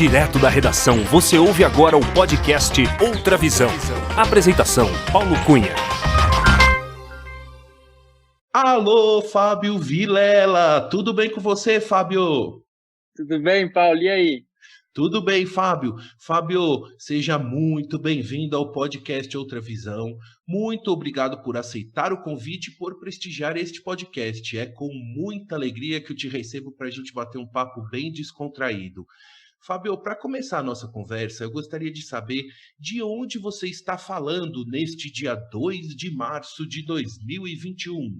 Direto da redação, você ouve agora o podcast Outra Visão. Apresentação, Paulo Cunha. Alô, Fábio Vilela, tudo bem com você, Fábio? Tudo bem, Paulo? E aí? Tudo bem, Fábio. Fábio, seja muito bem-vindo ao podcast Outra Visão. Muito obrigado por aceitar o convite e por prestigiar este podcast. É com muita alegria que eu te recebo para a gente bater um papo bem descontraído. Fábio, para começar a nossa conversa, eu gostaria de saber de onde você está falando neste dia 2 de março de 2021.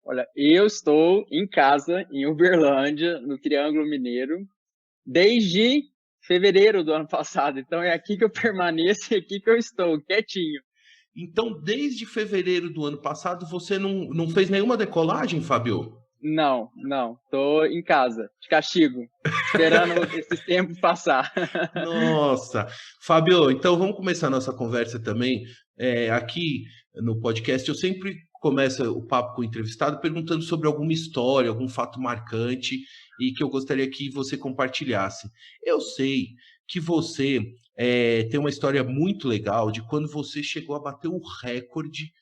Olha, eu estou em casa, em Uberlândia, no Triângulo Mineiro, desde fevereiro do ano passado. Então é aqui que eu permaneço e aqui que eu estou, quietinho. Então, desde fevereiro do ano passado, você não fez nenhuma decolagem, Fábio? Não. Estou em casa, de castigo, esperando esse tempo passar. Nossa! Fábio, então vamos começar a nossa conversa também. Aqui no podcast, eu sempre começo o papo com o entrevistado perguntando sobre alguma história, algum fato marcante e que eu gostaria que você compartilhasse. Eu sei que você tem uma história muito legal de quando você chegou a bater o recorde.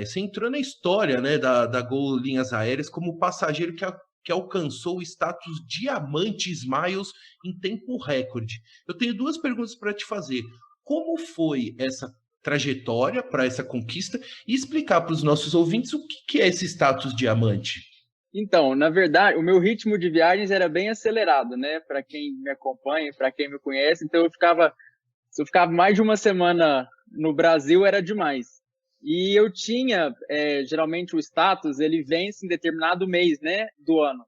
Você entrou na história, né, da Gol Linhas Aéreas como passageiro que alcançou o status Diamante Smiles em tempo recorde. Eu tenho duas perguntas para te fazer. Como foi essa trajetória para essa conquista e explicar para os nossos ouvintes o que é esse status Diamante? Então, na verdade, o meu ritmo de viagens era bem acelerado, né? Para quem me acompanha, para quem me conhece. Então, se eu ficava mais de uma semana no Brasil, era demais. E eu tinha, geralmente o status, ele vence em determinado mês, né, do ano.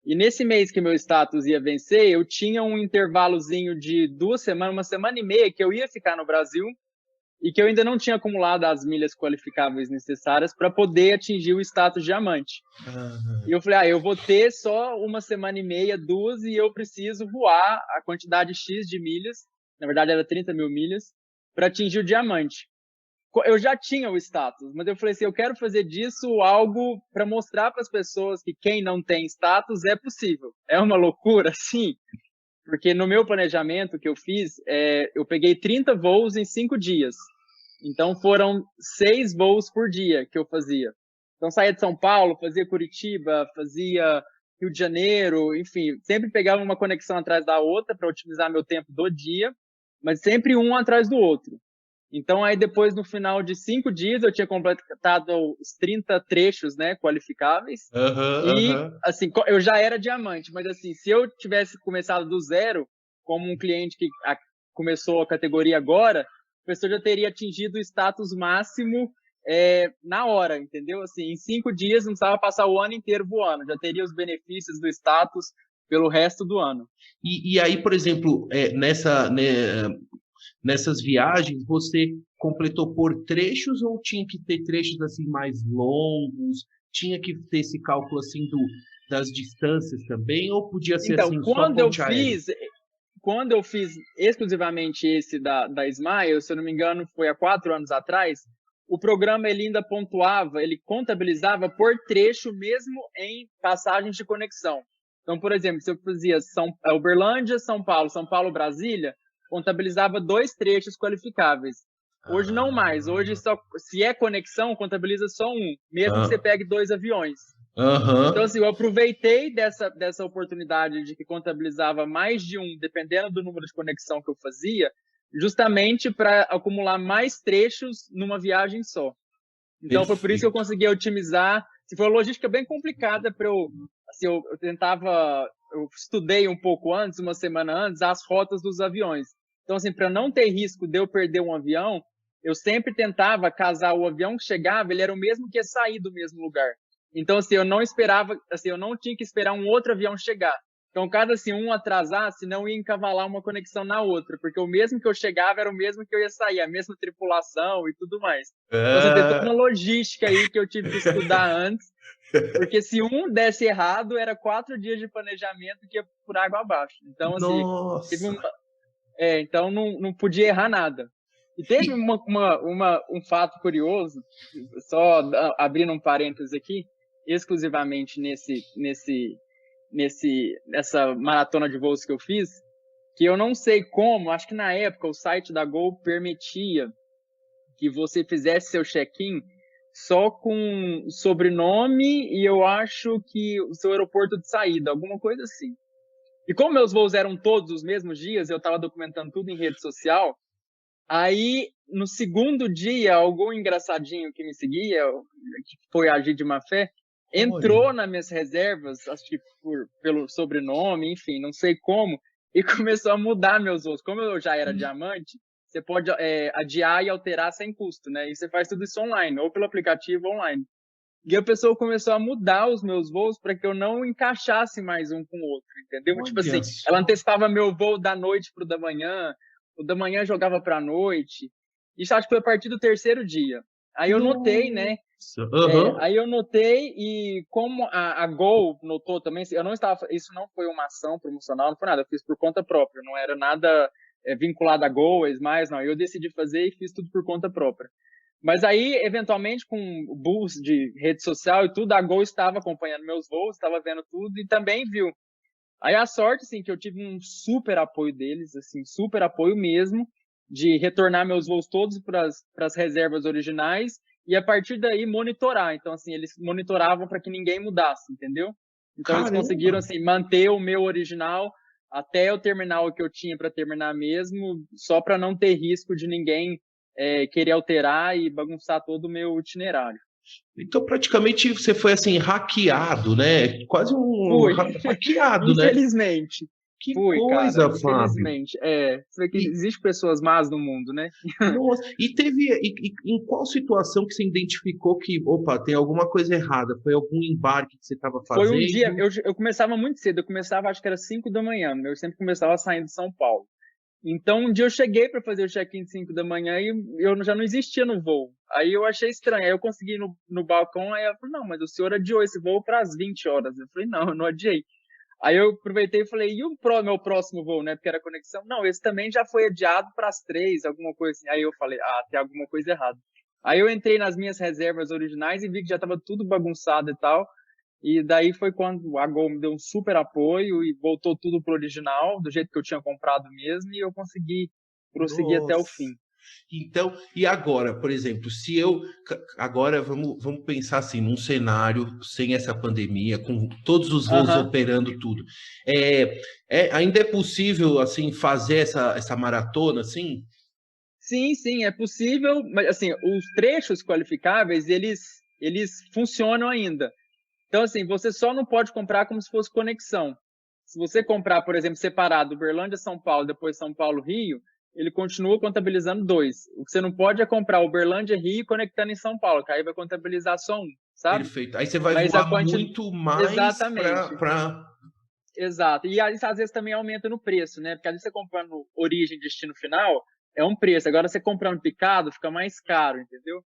E nesse mês que meu status ia vencer, eu tinha um intervalozinho de 2 semanas, uma semana e meia que eu ia ficar no Brasil e que eu ainda não tinha acumulado as milhas qualificáveis necessárias para poder atingir o status diamante. E eu falei, eu vou ter só uma semana e meia, 2, e eu preciso voar a quantidade X de milhas, na verdade era 30 mil milhas, para atingir o diamante. Eu já tinha o status, mas eu falei assim, eu quero fazer disso algo para mostrar para as pessoas que quem não tem status é possível. É uma loucura, sim, porque no meu planejamento que eu fiz, eu peguei 30 voos em 5 dias. Então foram 6 voos por dia que eu fazia. Então saía de São Paulo, fazia Curitiba, fazia Rio de Janeiro, enfim, sempre pegava uma conexão atrás da outra para otimizar meu tempo do dia, mas sempre um atrás do outro. Então, aí depois, no final de 5 dias, eu tinha completado os 30 trechos, né, qualificáveis. Assim, eu já era diamante, mas assim, se eu tivesse começado do zero, como um cliente que começou a categoria agora, a pessoa já teria atingido o status máximo na hora, entendeu? Assim, em 5 dias, não precisava passar o ano inteiro voando, já teria os benefícios do status pelo resto do ano. E aí, por exemplo, nessas viagens, você completou por trechos ou tinha que ter trechos assim mais longos? Tinha que ter esse cálculo assim das distâncias também? Ou podia ser então, assim só ponte aérea? Quando eu fiz exclusivamente esse da Smile, se eu não me engano, foi há 4 anos atrás, o programa ele ainda pontuava, ele contabilizava por trecho mesmo em passagens de conexão. Então, por exemplo, se eu fazia Uberlândia, São Paulo, Brasília, contabilizava 2 trechos qualificáveis. Hoje não mais. Hoje, se é conexão, contabiliza só um, mesmo que você pegue 2 aviões. Então, assim, eu aproveitei dessa oportunidade de que contabilizava mais de um, dependendo do número de conexão que eu fazia, justamente para acumular mais trechos numa viagem só. Então, foi por isso que eu consegui otimizar. Foi uma logística bem complicada para eu... Assim, eu estudei um pouco antes, uma semana antes, as rotas dos aviões. Então, assim, para não ter risco de eu perder um avião, eu sempre tentava casar o avião que chegava, ele era o mesmo que ia sair do mesmo lugar. Então, assim, eu não tinha que esperar um outro avião chegar. Então, caso assim, um atrasasse, não ia encavalar uma conexão na outra, porque o mesmo que eu chegava era o mesmo que eu ia sair, a mesma tripulação e tudo mais. Então, você tem toda uma logística aí que eu tive que estudar antes, porque se um desse errado, era 4 dias de planejamento que ia por água abaixo. Então, assim, então não podia errar nada. E teve um fato curioso, só abrindo um parênteses aqui, exclusivamente nessa maratona de voos que eu fiz, que eu não sei como, acho que na época o site da Gol permitia que você fizesse seu check-in só com sobrenome e eu acho que o seu aeroporto de saída, alguma coisa assim. E como meus voos eram todos os mesmos dias, eu estava documentando tudo em rede social, aí no segundo dia, algum engraçadinho que me seguia, que foi agir de má fé, entrou nas minhas reservas, acho que pelo sobrenome, enfim, não sei como, e começou a mudar meus voos. Como eu já era diamante, você pode adiar e alterar sem custo, né? E você faz tudo isso online, ou pelo aplicativo online. E a pessoa começou a mudar os meus voos para que eu não encaixasse mais um com o outro, entendeu? Olha Tipo assim, só. ela antecipava meu voo da noite pro da manhã, o da manhã jogava para a noite. Isso acho que foi a partir do terceiro dia. Aí eu notei, né? Uhum. Aí eu notei e como a Gol notou também, eu não estava, isso não foi uma ação promocional, não foi nada, eu fiz por conta própria, não era nada vinculado a Gol, mais não, eu decidi fazer e fiz tudo por conta própria. Mas aí, eventualmente, com o boost de rede social e tudo, a Gol estava acompanhando meus voos, estava vendo tudo e também viu. Aí a sorte, assim, que eu tive um super apoio deles, assim, super apoio mesmo, de retornar meus voos todos para as reservas originais e a partir daí monitorar. Então, assim, eles monitoravam para que ninguém mudasse, entendeu? Então eles conseguiram, Caramba. assim, manter o meu original até eu terminar o que eu tinha para terminar mesmo, só para não ter risco de ninguém querer alterar e bagunçar todo o meu itinerário. Então, praticamente, você foi assim, hackeado, né? Quase um Fui, hackeado, né? infelizmente. Que Fui, cara, coisa, Fábio. infelizmente. Você vê que E, existe pessoas más no mundo, né? nossa, em qual situação que você identificou que, opa, tem alguma coisa errada? Foi algum embarque que você estava Foi um dia, fazendo? eu começava muito cedo, eu começava acho que era 5 da manhã, eu sempre começava saindo de São Paulo. Então um dia eu cheguei para fazer o check-in de 5 da manhã e eu já não existia no voo. Aí eu achei estranho, aí eu consegui ir no balcão, aí eu falei, não, mas o senhor adiou esse voo para as 20 horas. Eu falei, não, eu não adiei. Aí eu aproveitei e falei, e o meu próximo voo, né? Porque era conexão. Não, esse também já foi adiado para as 3, alguma coisa assim. Aí eu falei, tem alguma coisa errada. Aí eu entrei nas minhas reservas originais e vi que já estava tudo bagunçado e tal. E daí foi quando a Gol me deu um super apoio e voltou tudo pro original, do jeito que eu tinha comprado mesmo, e eu consegui prosseguir até o Nossa. fim. Então, e agora, por exemplo, se eu. Agora vamos pensar assim, num cenário sem essa pandemia, com todos os voos Aham. operando tudo. Ainda é possível assim fazer essa maratona assim? Sim, sim, é possível, mas assim, os trechos qualificáveis, eles funcionam ainda. Então, assim, você só não pode comprar como se fosse conexão. Se você comprar, por exemplo, separado, Uberlândia-São Paulo, depois São Paulo-Rio, ele continua contabilizando 2. O que você não pode é comprar Uberlândia-Rio conectando em São Paulo, que aí vai contabilizar só 1, sabe? Perfeito. Aí você vai Mas a voar quantidade... muito mais Exatamente. para. Exato. E às vezes também aumenta no preço, né? Porque às vezes você comprando origem e destino final, é um preço. Agora você comprando picado, fica mais caro, entendeu?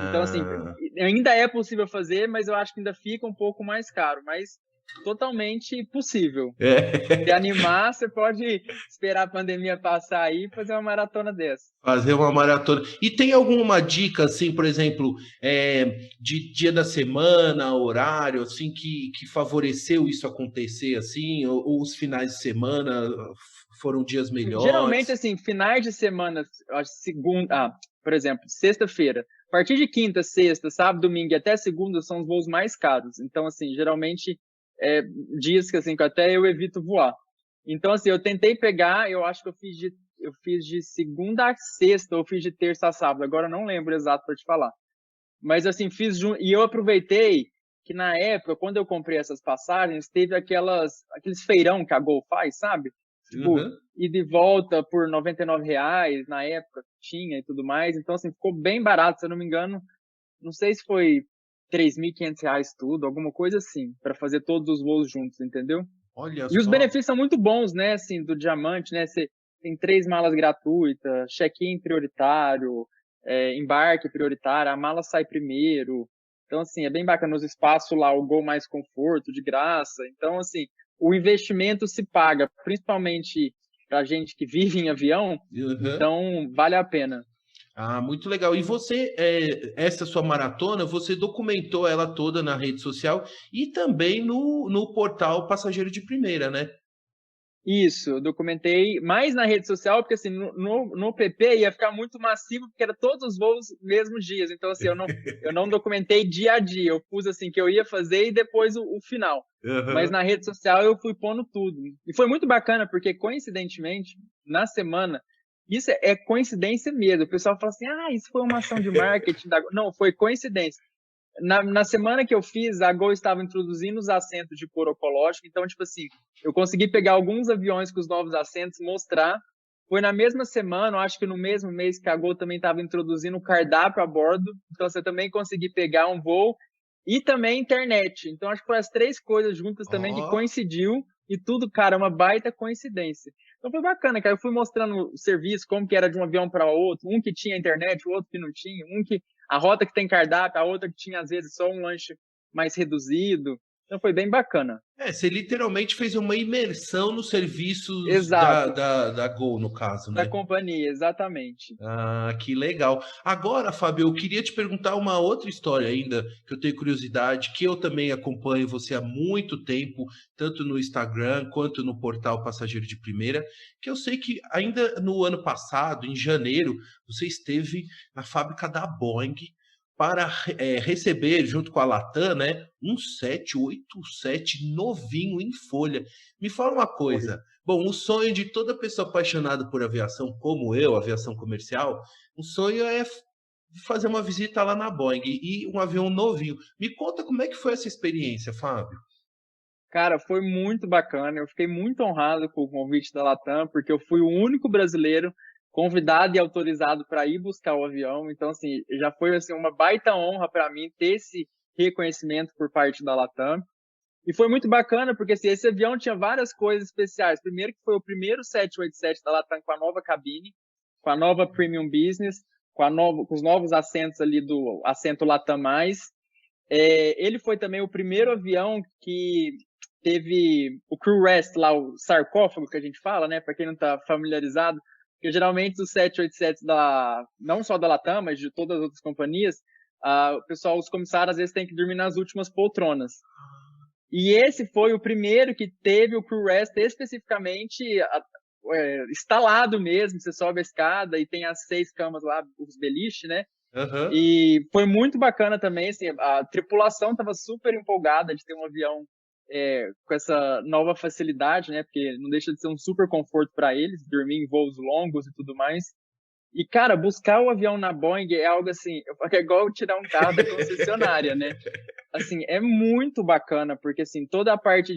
Então, assim, Ah, ainda é possível fazer, mas eu acho que ainda fica um pouco mais caro, mas totalmente possível. Se é. animar, você pode esperar a pandemia passar aí e fazer uma maratona dessa. Fazer uma maratona. E tem alguma dica, assim, por exemplo, de dia da semana, horário, assim, que favoreceu isso acontecer, assim, ou os finais de semana foram dias Geralmente, melhores? assim, finais de semana, segunda, por exemplo, sexta-feira, a partir de quinta, sexta, sábado, domingo e até segunda são os voos mais caros. Então, assim, geralmente, dias que, assim, que até eu evito voar. Então, assim, eu tentei pegar, eu acho que eu fiz de segunda a sexta, ou fiz de terça a sábado, agora eu não lembro exato para te falar. Mas, assim, e eu aproveitei que na época, quando eu comprei essas passagens, teve aqueles feirão que a Gol faz, sabe? Tipo, Uhum. ida e volta por R$ 99 na época, tinha e tudo mais. Então, assim, ficou bem barato, se eu não me engano. Não sei se foi R$ 3.500 tudo, alguma coisa assim, para fazer todos os voos juntos, entendeu? Olha E os só. benefícios são muito bons, né? Assim, do Diamante, né? Você tem 3 malas gratuitas, check-in prioritário, embarque prioritário, a mala sai primeiro. Então, assim, é bem bacana. Nos espaços lá, o Gol Mais Conforto, de graça. Então, assim, o investimento se paga, principalmente para gente que vive em avião. Uhum. Então, vale a pena. Ah, muito legal. E você, essa sua maratona, você documentou ela toda na rede social e também no portal Passageiro de Primeira, né? Isso, eu documentei mais na rede social, porque assim, no PP ia ficar muito massivo, porque era todos os voos mesmos dias. Então, assim, eu não documentei dia a dia. Eu pus assim que eu ia fazer e depois o final. Mas na rede social eu fui pondo tudo. E foi muito bacana, porque coincidentemente, na semana, isso é coincidência mesmo. O pessoal fala assim, isso foi uma ação de marketing. Não, foi coincidência. Na semana que eu fiz, a Gol estava introduzindo os assentos de couro ecológico, então, tipo assim, eu consegui pegar alguns aviões com os novos assentos, mostrar. Foi na mesma semana, eu acho que no mesmo mês que a Gol também estava introduzindo o cardápio a bordo, então você também consegui pegar um voo e também internet. Então, acho que foram as três coisas juntas também que coincidiu e tudo, cara, uma baita coincidência. Então foi bacana, cara. Eu fui mostrando o serviço, como que era de um avião para outro, um que tinha internet, o outro que não tinha, um que a rota que tem cardápio, a outra que tinha, às vezes, só um lanche mais reduzido. Então, foi bem bacana. Você literalmente fez uma imersão nos serviços Exato. da Gol, no caso, né? Da companhia, exatamente. Que legal. Agora, Fábio, eu queria te perguntar uma outra história ainda, que eu tenho curiosidade, que eu também acompanho você há muito tempo, tanto no Instagram quanto no portal Passageiro de Primeira, que eu sei que ainda no ano passado, em janeiro, você esteve na fábrica da Boeing para receber, junto com a Latam, né, um 787 novinho em folha. Me fala uma coisa. Bom, o sonho de toda pessoa apaixonada por aviação, como eu, aviação comercial, o sonho é fazer uma visita lá na Boeing e um avião novinho. Me conta como é que foi essa experiência, Fábio. Cara, foi muito bacana. Eu fiquei muito honrado com o convite da Latam, porque eu fui o único brasileiro convidado e autorizado para ir buscar o avião. Então, assim, já foi assim, uma baita honra para mim ter esse reconhecimento por parte da Latam. E foi muito bacana, porque assim, esse avião tinha várias coisas especiais. Primeiro que foi o primeiro 787 da Latam com a nova cabine, com a nova Premium Business, com os novos assentos ali do assento Latam+. Ele foi também o primeiro avião que teve o crew rest lá, o sarcófago que a gente fala, né? Para quem não está familiarizado, porque geralmente os 787 não só da Latam, mas de todas as outras companhias, o pessoal, os comissários, às vezes tem que dormir nas últimas poltronas. E esse foi o primeiro que teve o crew rest especificamente instalado mesmo. Você sobe a escada e tem as 6 camas lá, os beliche, né? Uhum. E foi muito bacana também, assim, a tripulação estava super empolgada de ter um avião com essa nova facilidade, né? Porque não deixa de ser um super conforto para eles, dormir em voos longos e tudo mais. E, cara, buscar o avião na Boeing é algo assim, é igual tirar um carro da concessionária, né? Assim, é muito bacana, porque, assim, toda a parte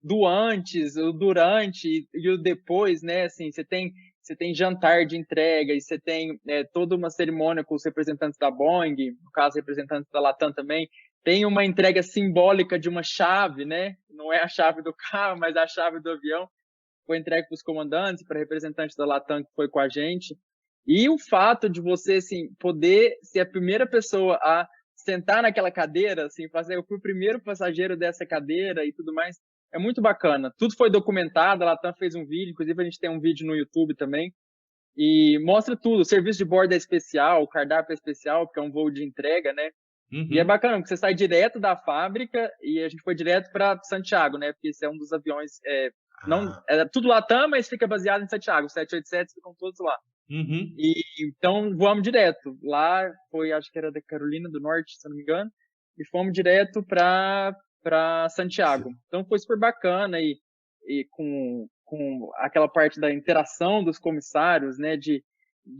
do antes, o durante e o depois, né? Assim, você tem jantar de entrega e você tem toda uma cerimônia com os representantes da Boeing, no caso, representantes da Latam também. Tem uma entrega simbólica de uma chave, né? Não é a chave do carro, mas a chave do avião. Foi entregue para os comandantes, para representantes da Latam que foi com a gente. E o fato de você, assim, poder ser a primeira pessoa a sentar naquela cadeira, assim, fazer, eu fui o primeiro passageiro dessa cadeira e tudo mais, é muito bacana. Tudo foi documentado, a Latam fez um vídeo, inclusive a gente tem um vídeo no YouTube também, e mostra tudo. O serviço de bordo é especial, o cardápio é especial, porque é um voo de entrega, né? Uhum. E é bacana, porque você sai direto da fábrica e a gente foi direto para Santiago, né? Porque esse é um dos aviões, é tudo Latam, mas fica baseado em Santiago. Os 787 ficam todos lá. Uhum. E então voamos direto. Lá foi, acho que era da Carolina do Norte, se não me engano, e fomos direto para Santiago. Então foi super bacana e com aquela parte da interação dos comissários, né, de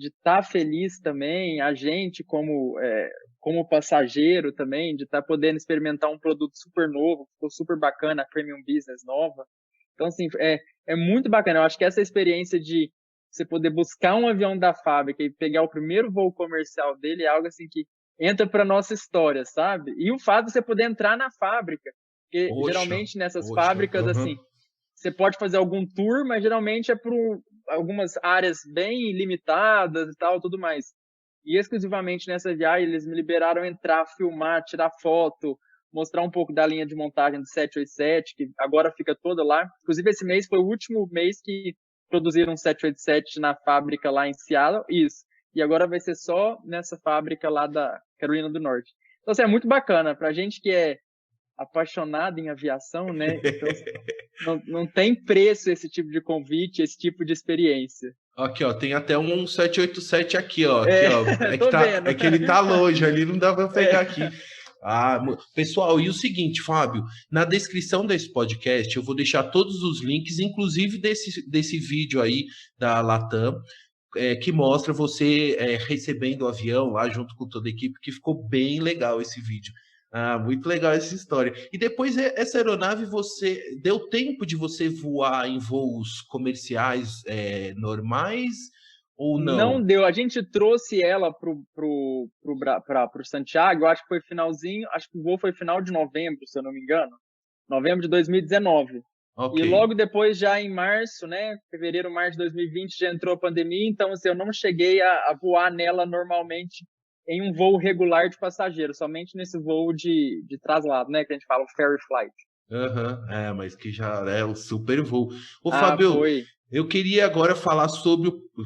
estar feliz também, a gente como passageiro também, de estar podendo experimentar um produto super novo, ficou super bacana, a Premium Business nova. Então, assim, é muito bacana. Eu acho que essa experiência de você poder buscar um avião da fábrica e pegar o primeiro voo comercial dele é algo assim que entra para nossa história, sabe? E o fato de você poder entrar na fábrica, porque geralmente nessas fábricas, assim, você pode fazer algum tour, mas geralmente é por algumas áreas bem limitadas e tal, tudo mais. E exclusivamente nessa viagem eles me liberaram entrar, filmar, tirar foto, mostrar um pouco da linha de montagem do 787, que agora fica toda lá. Inclusive esse mês foi o último mês que produziram um 787 na fábrica lá em Seattle, isso. E agora vai ser só nessa fábrica lá da Carolina do Norte. Então, assim, é muito bacana. Pra gente que apaixonado em aviação, né? Então, não tem preço esse tipo de convite, esse tipo de experiência. Aqui, ó, tem até um 787 aqui, ó. É, Aqui, ó. tô vendo. É que ele tá longe, ali não dá para pegar aqui. Pessoal, e o seguinte, Fábio, na descrição desse podcast eu vou deixar todos os links, inclusive desse vídeo aí da Latam, que mostra você recebendo o avião lá junto com toda a equipe, que ficou bem legal esse vídeo. Muito legal essa história. E depois essa aeronave, você deu tempo de você voar em voos comerciais normais ou não? Não deu. A gente trouxe ela pro Santiago, acho que foi finalzinho, acho que o voo foi final de novembro, se eu não me engano. Novembro de 2019. Okay. E logo depois, já em março, né? Fevereiro, março de 2020, já entrou a pandemia, então assim, eu não cheguei a voar nela normalmente em um voo regular de passageiro, somente nesse voo de traslado, né? Que a gente fala o ferry flight. Mas que já é o super voo. Fábio, foi. Eu queria agora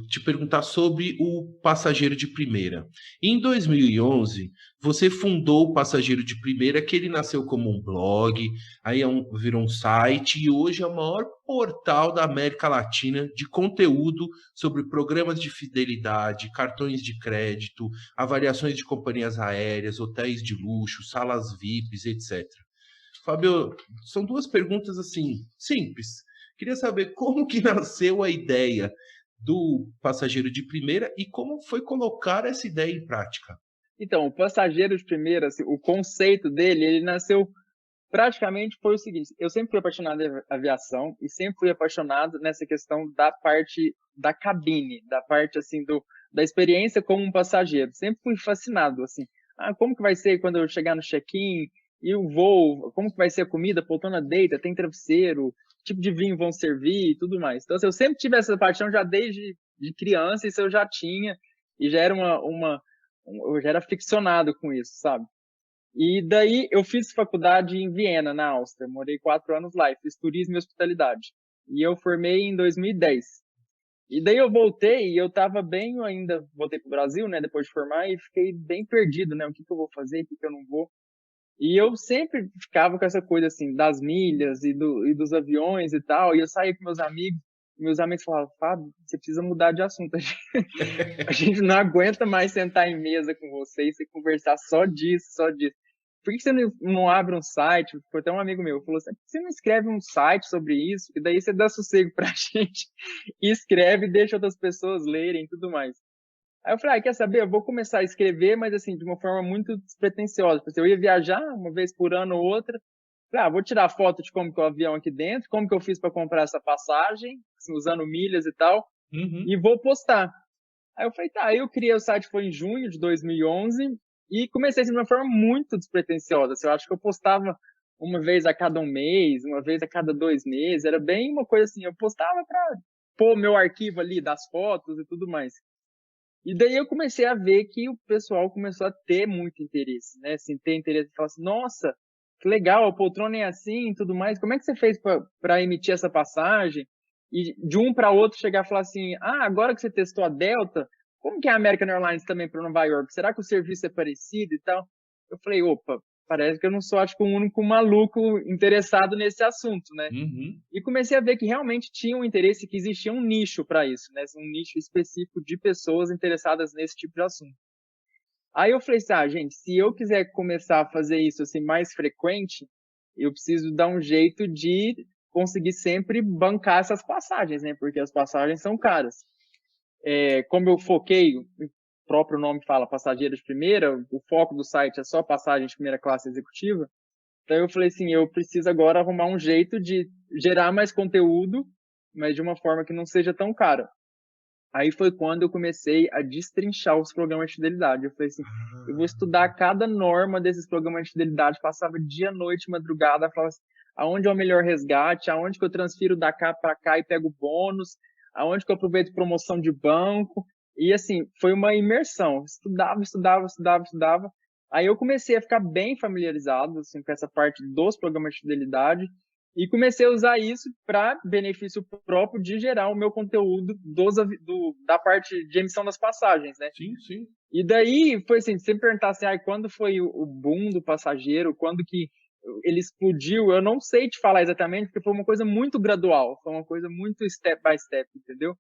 te perguntar sobre o Passageiro de Primeira. Em 2011, você fundou o Passageiro de Primeira, que ele nasceu como um blog, aí virou um site e hoje é o maior portal da América Latina de conteúdo sobre programas de fidelidade, cartões de crédito, avaliações de companhias aéreas, hotéis de luxo, salas VIPs, etc. Fábio, são duas perguntas assim, simples. Queria saber como que nasceu a ideia do Passageiro de Primeira e como foi colocar essa ideia em prática. Então, o Passageiro de Primeira, assim, o conceito dele, ele nasceu praticamente foi o seguinte: eu sempre fui apaixonado em aviação e sempre fui apaixonado nessa questão da parte da cabine, da parte assim da experiência como um passageiro. Sempre fui fascinado assim. Como que vai ser quando eu chegar no check-in e o voo? Como que vai ser a comida? Poltrona deita, tem travesseiro, tipo de vinho vão servir e tudo mais. Então, assim, eu sempre tive essa paixão já desde de criança, isso eu já tinha e já era eu já era ficcionado com isso, sabe? E daí eu fiz faculdade em Viena, na Áustria. Morei 4 anos lá e fiz turismo e hospitalidade. E eu formei em 2010. E daí eu voltei e eu tava bem, voltei pro Brasil, né, depois de formar, e fiquei bem perdido, né, o que eu vou fazer, o que eu não vou. E eu sempre ficava com essa coisa, assim, das milhas e dos aviões e tal, e eu saía com meus amigos falavam: Fábio, você precisa mudar de assunto, a gente não aguenta mais sentar em mesa com você e conversar só disso. Por que você não abre um site? Foi até um amigo meu falou assim: por que você não escreve um site sobre isso? Que daí você dá sossego pra gente e escreve e deixa outras pessoas lerem e tudo mais. Aí eu falei: quer saber? Eu vou começar a escrever, mas assim, de uma forma muito despretensiosa. Porque eu ia viajar uma vez por ano ou outra. Falei: vou tirar foto de como que é o avião aqui dentro, como que eu fiz para comprar essa passagem, assim, usando milhas e tal, e vou postar. Aí eu falei: tá. Aí eu criei o site, foi em junho de 2011, e comecei assim, de uma forma muito despretensiosa. Assim, eu acho que eu postava uma vez a cada um mês, uma vez a cada 2 meses, era bem uma coisa assim, eu postava para pôr meu arquivo ali das fotos e tudo mais. E daí eu comecei a ver que o pessoal começou a ter muito interesse, né? Assim, ter interesse, falar assim: nossa, que legal, a poltrona é assim e tudo mais, como é que você fez para emitir essa passagem? E de um para outro chegar e falar assim: agora que você testou a Delta, como que é a American Airlines também para Nova York? Será que o serviço é parecido e tal? Eu falei: opa, parece que eu não sou, acho que, o único maluco interessado nesse assunto, né? E comecei a ver que realmente tinha um interesse, que existia um nicho para isso, né? Um nicho específico de pessoas interessadas nesse tipo de assunto. Aí eu falei assim: gente, se eu quiser começar a fazer isso assim mais frequente, eu preciso dar um jeito de conseguir sempre bancar essas passagens, né? Porque as passagens são caras. Como eu foquei, o próprio nome fala passageiro de primeira, o foco do site é só passagem de primeira classe executiva. Então eu falei assim: eu preciso agora arrumar um jeito de gerar mais conteúdo, mas de uma forma que não seja tão cara. Aí foi quando eu comecei a destrinchar os programas de fidelidade. Eu falei assim: eu vou estudar cada norma desses programas de fidelidade. Passava dia, noite, madrugada, falava assim: aonde é o melhor resgate, aonde que eu transfiro da cá para cá e pego bônus, aonde que eu aproveito promoção de banco. E assim, foi uma imersão. Estudava. Aí eu comecei a ficar bem familiarizado assim, com essa parte dos programas de fidelidade e comecei a usar isso para benefício próprio de gerar o meu conteúdo da parte de emissão das passagens, né? Sim. E daí foi assim: se você me perguntasse quando foi o boom do passageiro, quando que ele explodiu, eu não sei te falar exatamente, porque foi uma coisa muito gradual, foi uma coisa muito step by step, entendeu?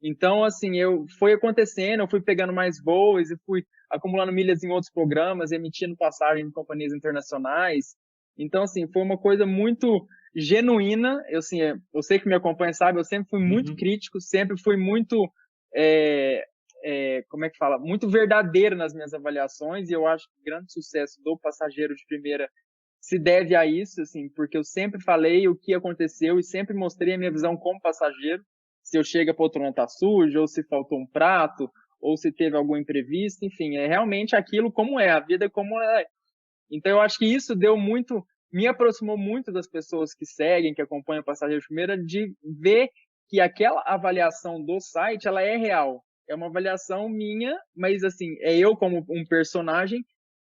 Então, assim, foi acontecendo, eu fui pegando mais voos e fui acumulando milhas em outros programas, emitindo passagem em companhias internacionais. Então, assim, foi uma coisa muito genuína. Assim, eu sei que me acompanha, sabe? Eu sempre fui muito crítico, sempre fui muito, como é que fala? Muito verdadeiro nas minhas avaliações, e eu acho que o grande sucesso do Passageiro de Primeira se deve a isso, assim, porque eu sempre falei o que aconteceu e sempre mostrei a minha visão como passageiro. Se eu chego a poltrona tá suja, ou se faltou um prato, ou se teve algum imprevisto, enfim, é realmente aquilo como é, a vida como é. Então eu acho que isso me aproximou muito das pessoas que seguem, que acompanham o Passageiro de Primeira, de ver que aquela avaliação do site, ela é real. É uma avaliação minha, mas assim, é eu como um personagem,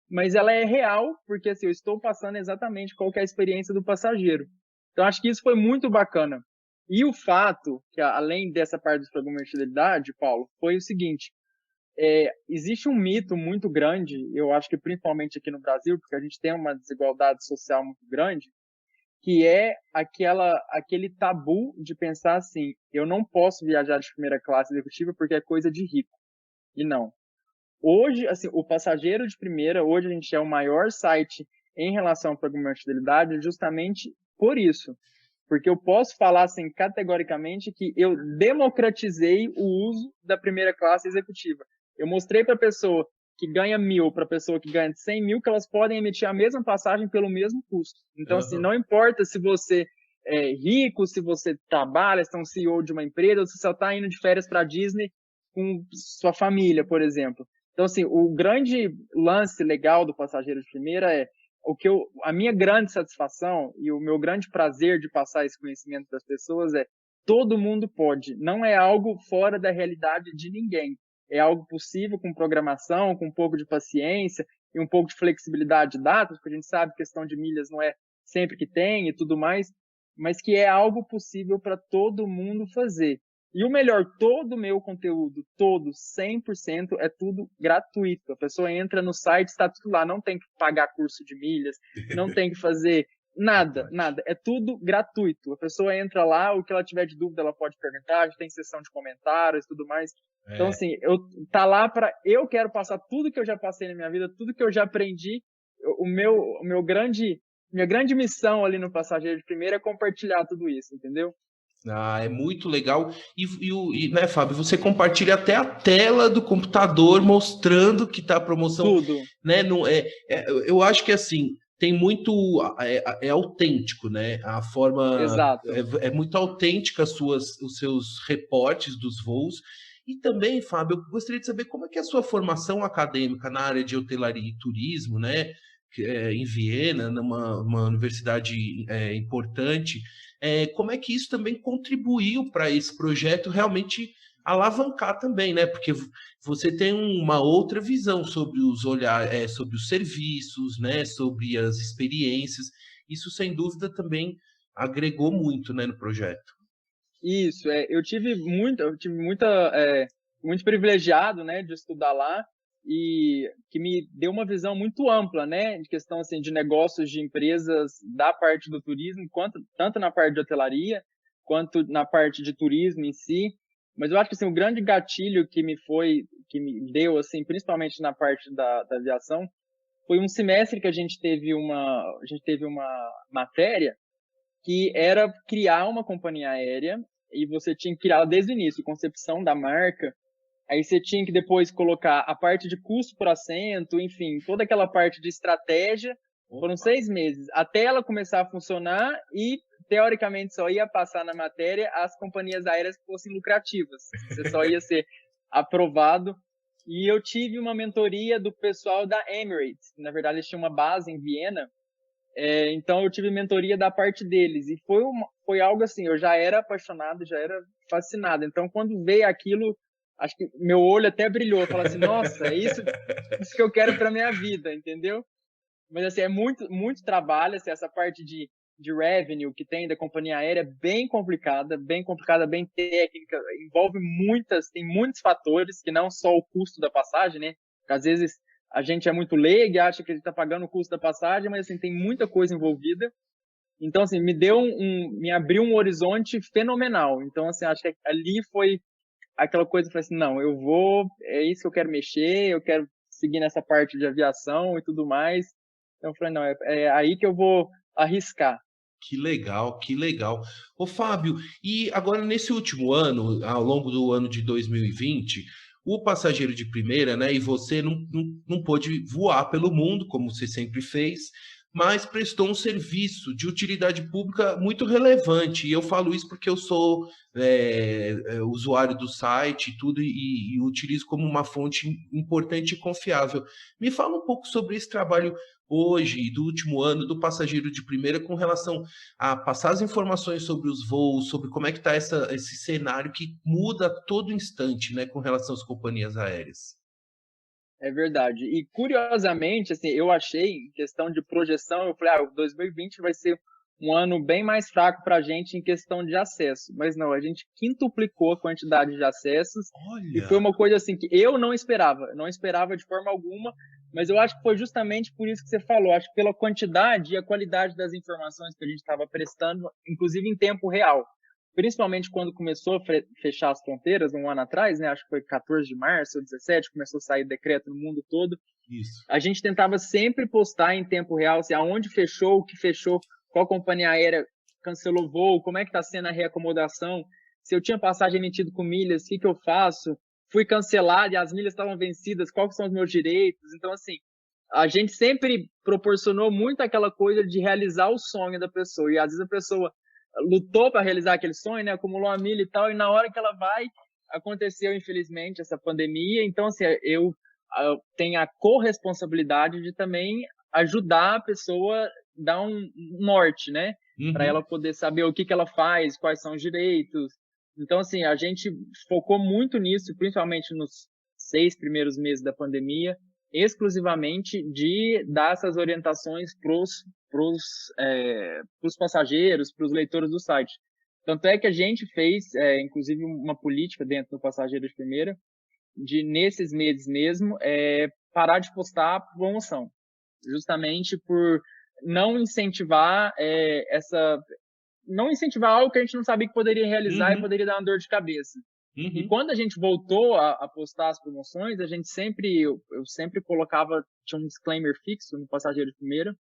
mas ela é real, porque assim, eu estou passando exatamente qual que é a experiência do passageiro. Então acho que isso foi muito bacana. E o fato, que além dessa parte dos programas de fidelidade, Paulo, foi o seguinte, existe um mito muito grande, eu acho que principalmente aqui no Brasil, porque a gente tem uma desigualdade social muito grande, que é aquele tabu de pensar assim, eu não posso viajar de primeira classe executiva porque é coisa de rico. E não. Hoje, assim, o Passageiro de Primeira, hoje a gente é o maior site em relação ao programa de fidelidade justamente por isso. Porque eu posso falar, assim, categoricamente que eu democratizei o uso da primeira classe executiva. Eu mostrei para a pessoa que ganha 1.000, para a pessoa que ganha 100 mil, que elas podem emitir a mesma passagem pelo mesmo custo. Então, assim, não importa se você é rico, se você trabalha, se é um CEO de uma empresa, ou se você só está indo de férias para a Disney com sua família, por exemplo. Então, assim, o grande lance legal do Passageiro de Primeira é a minha grande satisfação e o meu grande prazer de passar esse conhecimento das pessoas é todo mundo pode. Não é algo fora da realidade de ninguém. É algo possível com programação, com um pouco de paciência e um pouco de flexibilidade de dados, porque a gente sabe que questão de milhas não é sempre que tem e tudo mais, mas que é algo possível para todo mundo fazer. E o melhor, todo o meu conteúdo, todo, 100%, é tudo gratuito. A pessoa entra no site, está tudo lá, não tem que pagar curso de milhas, não tem que fazer nada, nada. É tudo gratuito. A pessoa entra lá, o que ela tiver de dúvida, ela pode perguntar, a gente tem sessão de comentários e tudo mais. Então, assim, tá lá eu quero passar tudo que eu já passei na minha vida, tudo que eu já aprendi. Minha grande missão ali no Passageiro de Primeira é compartilhar tudo isso, entendeu? É muito legal. Né, Fábio, você compartilha até a tela do computador mostrando que tá a promoção. Tudo. Né, não, eu acho que assim, tem muito. É autêntico, né? A forma. Exato. É muito autêntica os seus reportes dos voos. E também, Fábio, eu gostaria de saber como é que é a sua formação acadêmica na área de hotelaria e turismo, né? Em Viena, numa universidade importante. Como é que isso também contribuiu para esse projeto realmente alavancar também, né? Porque você tem uma outra visão sobre sobre os serviços, né? Sobre as experiências. Isso, sem dúvida, também agregou muito, né, no projeto. Isso, muito privilegiado, né, de estudar lá e que me deu uma visão muito ampla, né, de questão assim de negócios de empresas da parte do turismo, tanto na parte de hotelaria quanto na parte de turismo em si. Mas eu acho que assim, o grande gatilho que me deu assim, principalmente na parte da aviação, foi um semestre que a gente teve uma matéria que era criar uma companhia aérea e você tinha que criar desde o início, concepção da marca, aí você tinha que depois colocar a parte de custo por assento, enfim, toda aquela parte de estratégia. Foram 6 meses, até ela começar a funcionar e, teoricamente, só ia passar na matéria as companhias aéreas que fossem lucrativas. Você só ia ser aprovado. E eu tive uma mentoria do pessoal da Emirates. Na verdade, eles tinham uma base em Viena. Então eu tive mentoria da parte deles e foi algo assim, eu já era apaixonado, já era fascinado. Então quando veio aquilo, acho que meu olho até brilhou, eu falei assim, nossa, é isso que eu quero para minha vida, entendeu? Mas assim, é muito trabalho, assim, essa parte de revenue que tem da companhia aérea é bem complicada, bem técnica, tem muitos fatores que não só o custo da passagem, né? Às vezes a gente é muito leigo e acha que a gente está pagando o custo da passagem, mas assim, tem muita coisa envolvida. Então, assim, me abriu um horizonte fenomenal. Então, assim, acho que ali foi aquela coisa, eu falei assim, não, é isso que eu quero mexer, eu quero seguir nessa parte de aviação e tudo mais. Então, eu falei, não, é aí que eu vou arriscar. Que legal, que legal. Ô, Fábio, e agora nesse último ano, ao longo do ano de 2020, o passageiro de primeira, né, e você não pôde voar pelo mundo, como você sempre fez, mas prestou um serviço de utilidade pública muito relevante. E eu falo isso porque eu sou usuário do site e tudo, e utilizo como uma fonte importante e confiável. Me fala um pouco sobre esse trabalho hoje, do último ano, do passageiro de primeira, com relação a passar as informações sobre os voos, sobre como é que está esse cenário que muda a todo instante, né, com relação às companhias aéreas. É verdade. E curiosamente, assim, eu achei, em questão de projeção, eu falei, o 2020 vai ser um ano bem mais fraco para a gente em questão de acesso. Mas não, a gente quintuplicou a quantidade de acessos. Olha! E foi uma coisa assim que eu não esperava de forma alguma, mas eu acho que foi justamente por isso que você falou, acho que pela quantidade e a qualidade das informações que a gente estava prestando, inclusive em tempo real. Principalmente quando começou a fechar as fronteiras, um ano atrás, né? Acho que foi 14 de março ou 17, começou a sair decreto no mundo todo. Isso. A gente tentava sempre postar em tempo real, assim, aonde fechou, o que fechou, qual companhia aérea cancelou voo, como é que está sendo a reacomodação, se eu tinha passagem emitida com milhas, o que eu faço? Fui cancelado e as milhas estavam vencidas, quais são os meus direitos? Então, assim, a gente sempre proporcionou muito aquela coisa de realizar o sonho da pessoa. E às vezes a pessoa lutou para realizar aquele sonho, né? Acumulou a milha e tal, e na hora que ela vai, aconteceu, infelizmente, essa pandemia. Então, assim, eu tenho a corresponsabilidade de também ajudar a pessoa, dar um norte, né? Para ela poder saber o que ela faz, quais são os direitos. Então, assim, a gente focou muito nisso, principalmente nos 6 primeiros meses da pandemia, exclusivamente de dar essas orientações para os passageiros, para os leitores do site. Tanto é que a gente fez, inclusive, uma política dentro do Passageiro de Primeira, de, nesses meses mesmo, parar de postar promoção, justamente por não incentivar não incentivar algo que a gente não sabia que poderia realizar e poderia dar uma dor de cabeça. E quando a gente voltou a postar as promoções, a gente eu sempre colocava, tinha um disclaimer fixo no Passageiro de Primeira,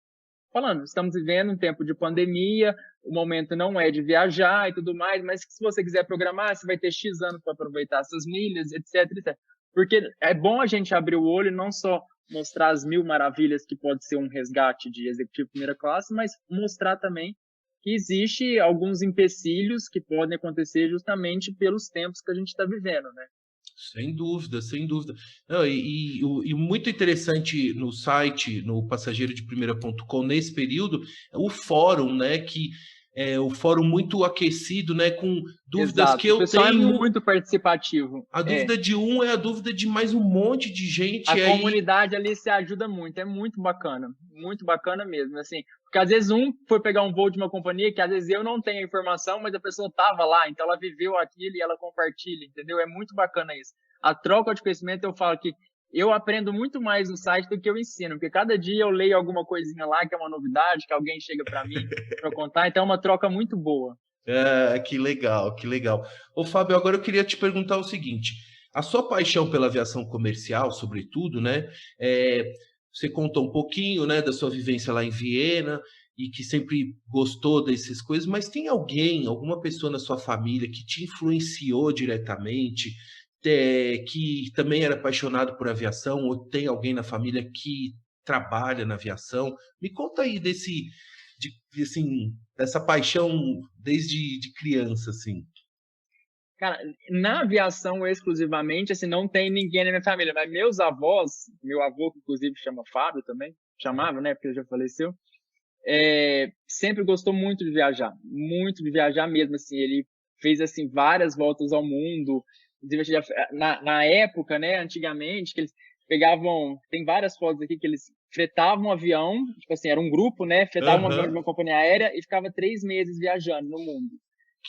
falando, estamos vivendo um tempo de pandemia, o momento não é de viajar e tudo mais, mas se você quiser programar, você vai ter X anos para aproveitar essas milhas, etc, etc. Porque é bom a gente abrir o olho e não só mostrar as 1000 maravilhas que pode ser um resgate de executivo primeira classe, mas mostrar também que existe alguns empecilhos que podem acontecer justamente pelos tempos que a gente está vivendo, né? Sem dúvida, sem dúvida. Não, e muito interessante no site, no passageiro-de-primeira.com, nesse período, é o fórum, né? Que é o fórum muito aquecido, né? Com dúvidas. Exato. Que eu o pessoal tenho. É muito participativo. A dúvida de um é a dúvida de mais um monte de gente. A comunidade ali se ajuda muito, é muito bacana mesmo, assim, porque às vezes um foi pegar um voo de uma companhia que às vezes eu não tenho a informação, mas a pessoa estava lá, então ela viveu aquilo e ela compartilha, entendeu? É muito bacana isso. A troca de conhecimento, eu falo que eu aprendo muito mais no site do que eu ensino, porque cada dia eu leio alguma coisinha lá que é uma novidade, que alguém chega para mim para contar, então é uma troca muito boa. Que legal, que legal. Ô, Fábio, agora eu queria te perguntar o seguinte: a sua paixão pela aviação comercial, sobretudo, né? Você contou um pouquinho, né, da sua vivência lá em Viena e que sempre gostou dessas coisas, mas tem alguma pessoa na sua família que te influenciou diretamente, que também era apaixonado por aviação, ou tem alguém na família que trabalha na aviação? Me conta aí dessa paixão desde de criança, assim. Cara, na aviação exclusivamente, assim, não tem ninguém na minha família, mas meus avós, meu avô, que inclusive chama Fábio também, chamava, né, porque ele já faleceu, sempre gostou muito de viajar mesmo, assim, ele fez, assim, várias voltas ao mundo, inclusive na época, né, antigamente, que eles pegavam, tem várias fotos aqui que eles fretavam um avião, tipo assim, era um grupo, né, fretavam um avião de uma companhia aérea e ficava 3 meses viajando no mundo.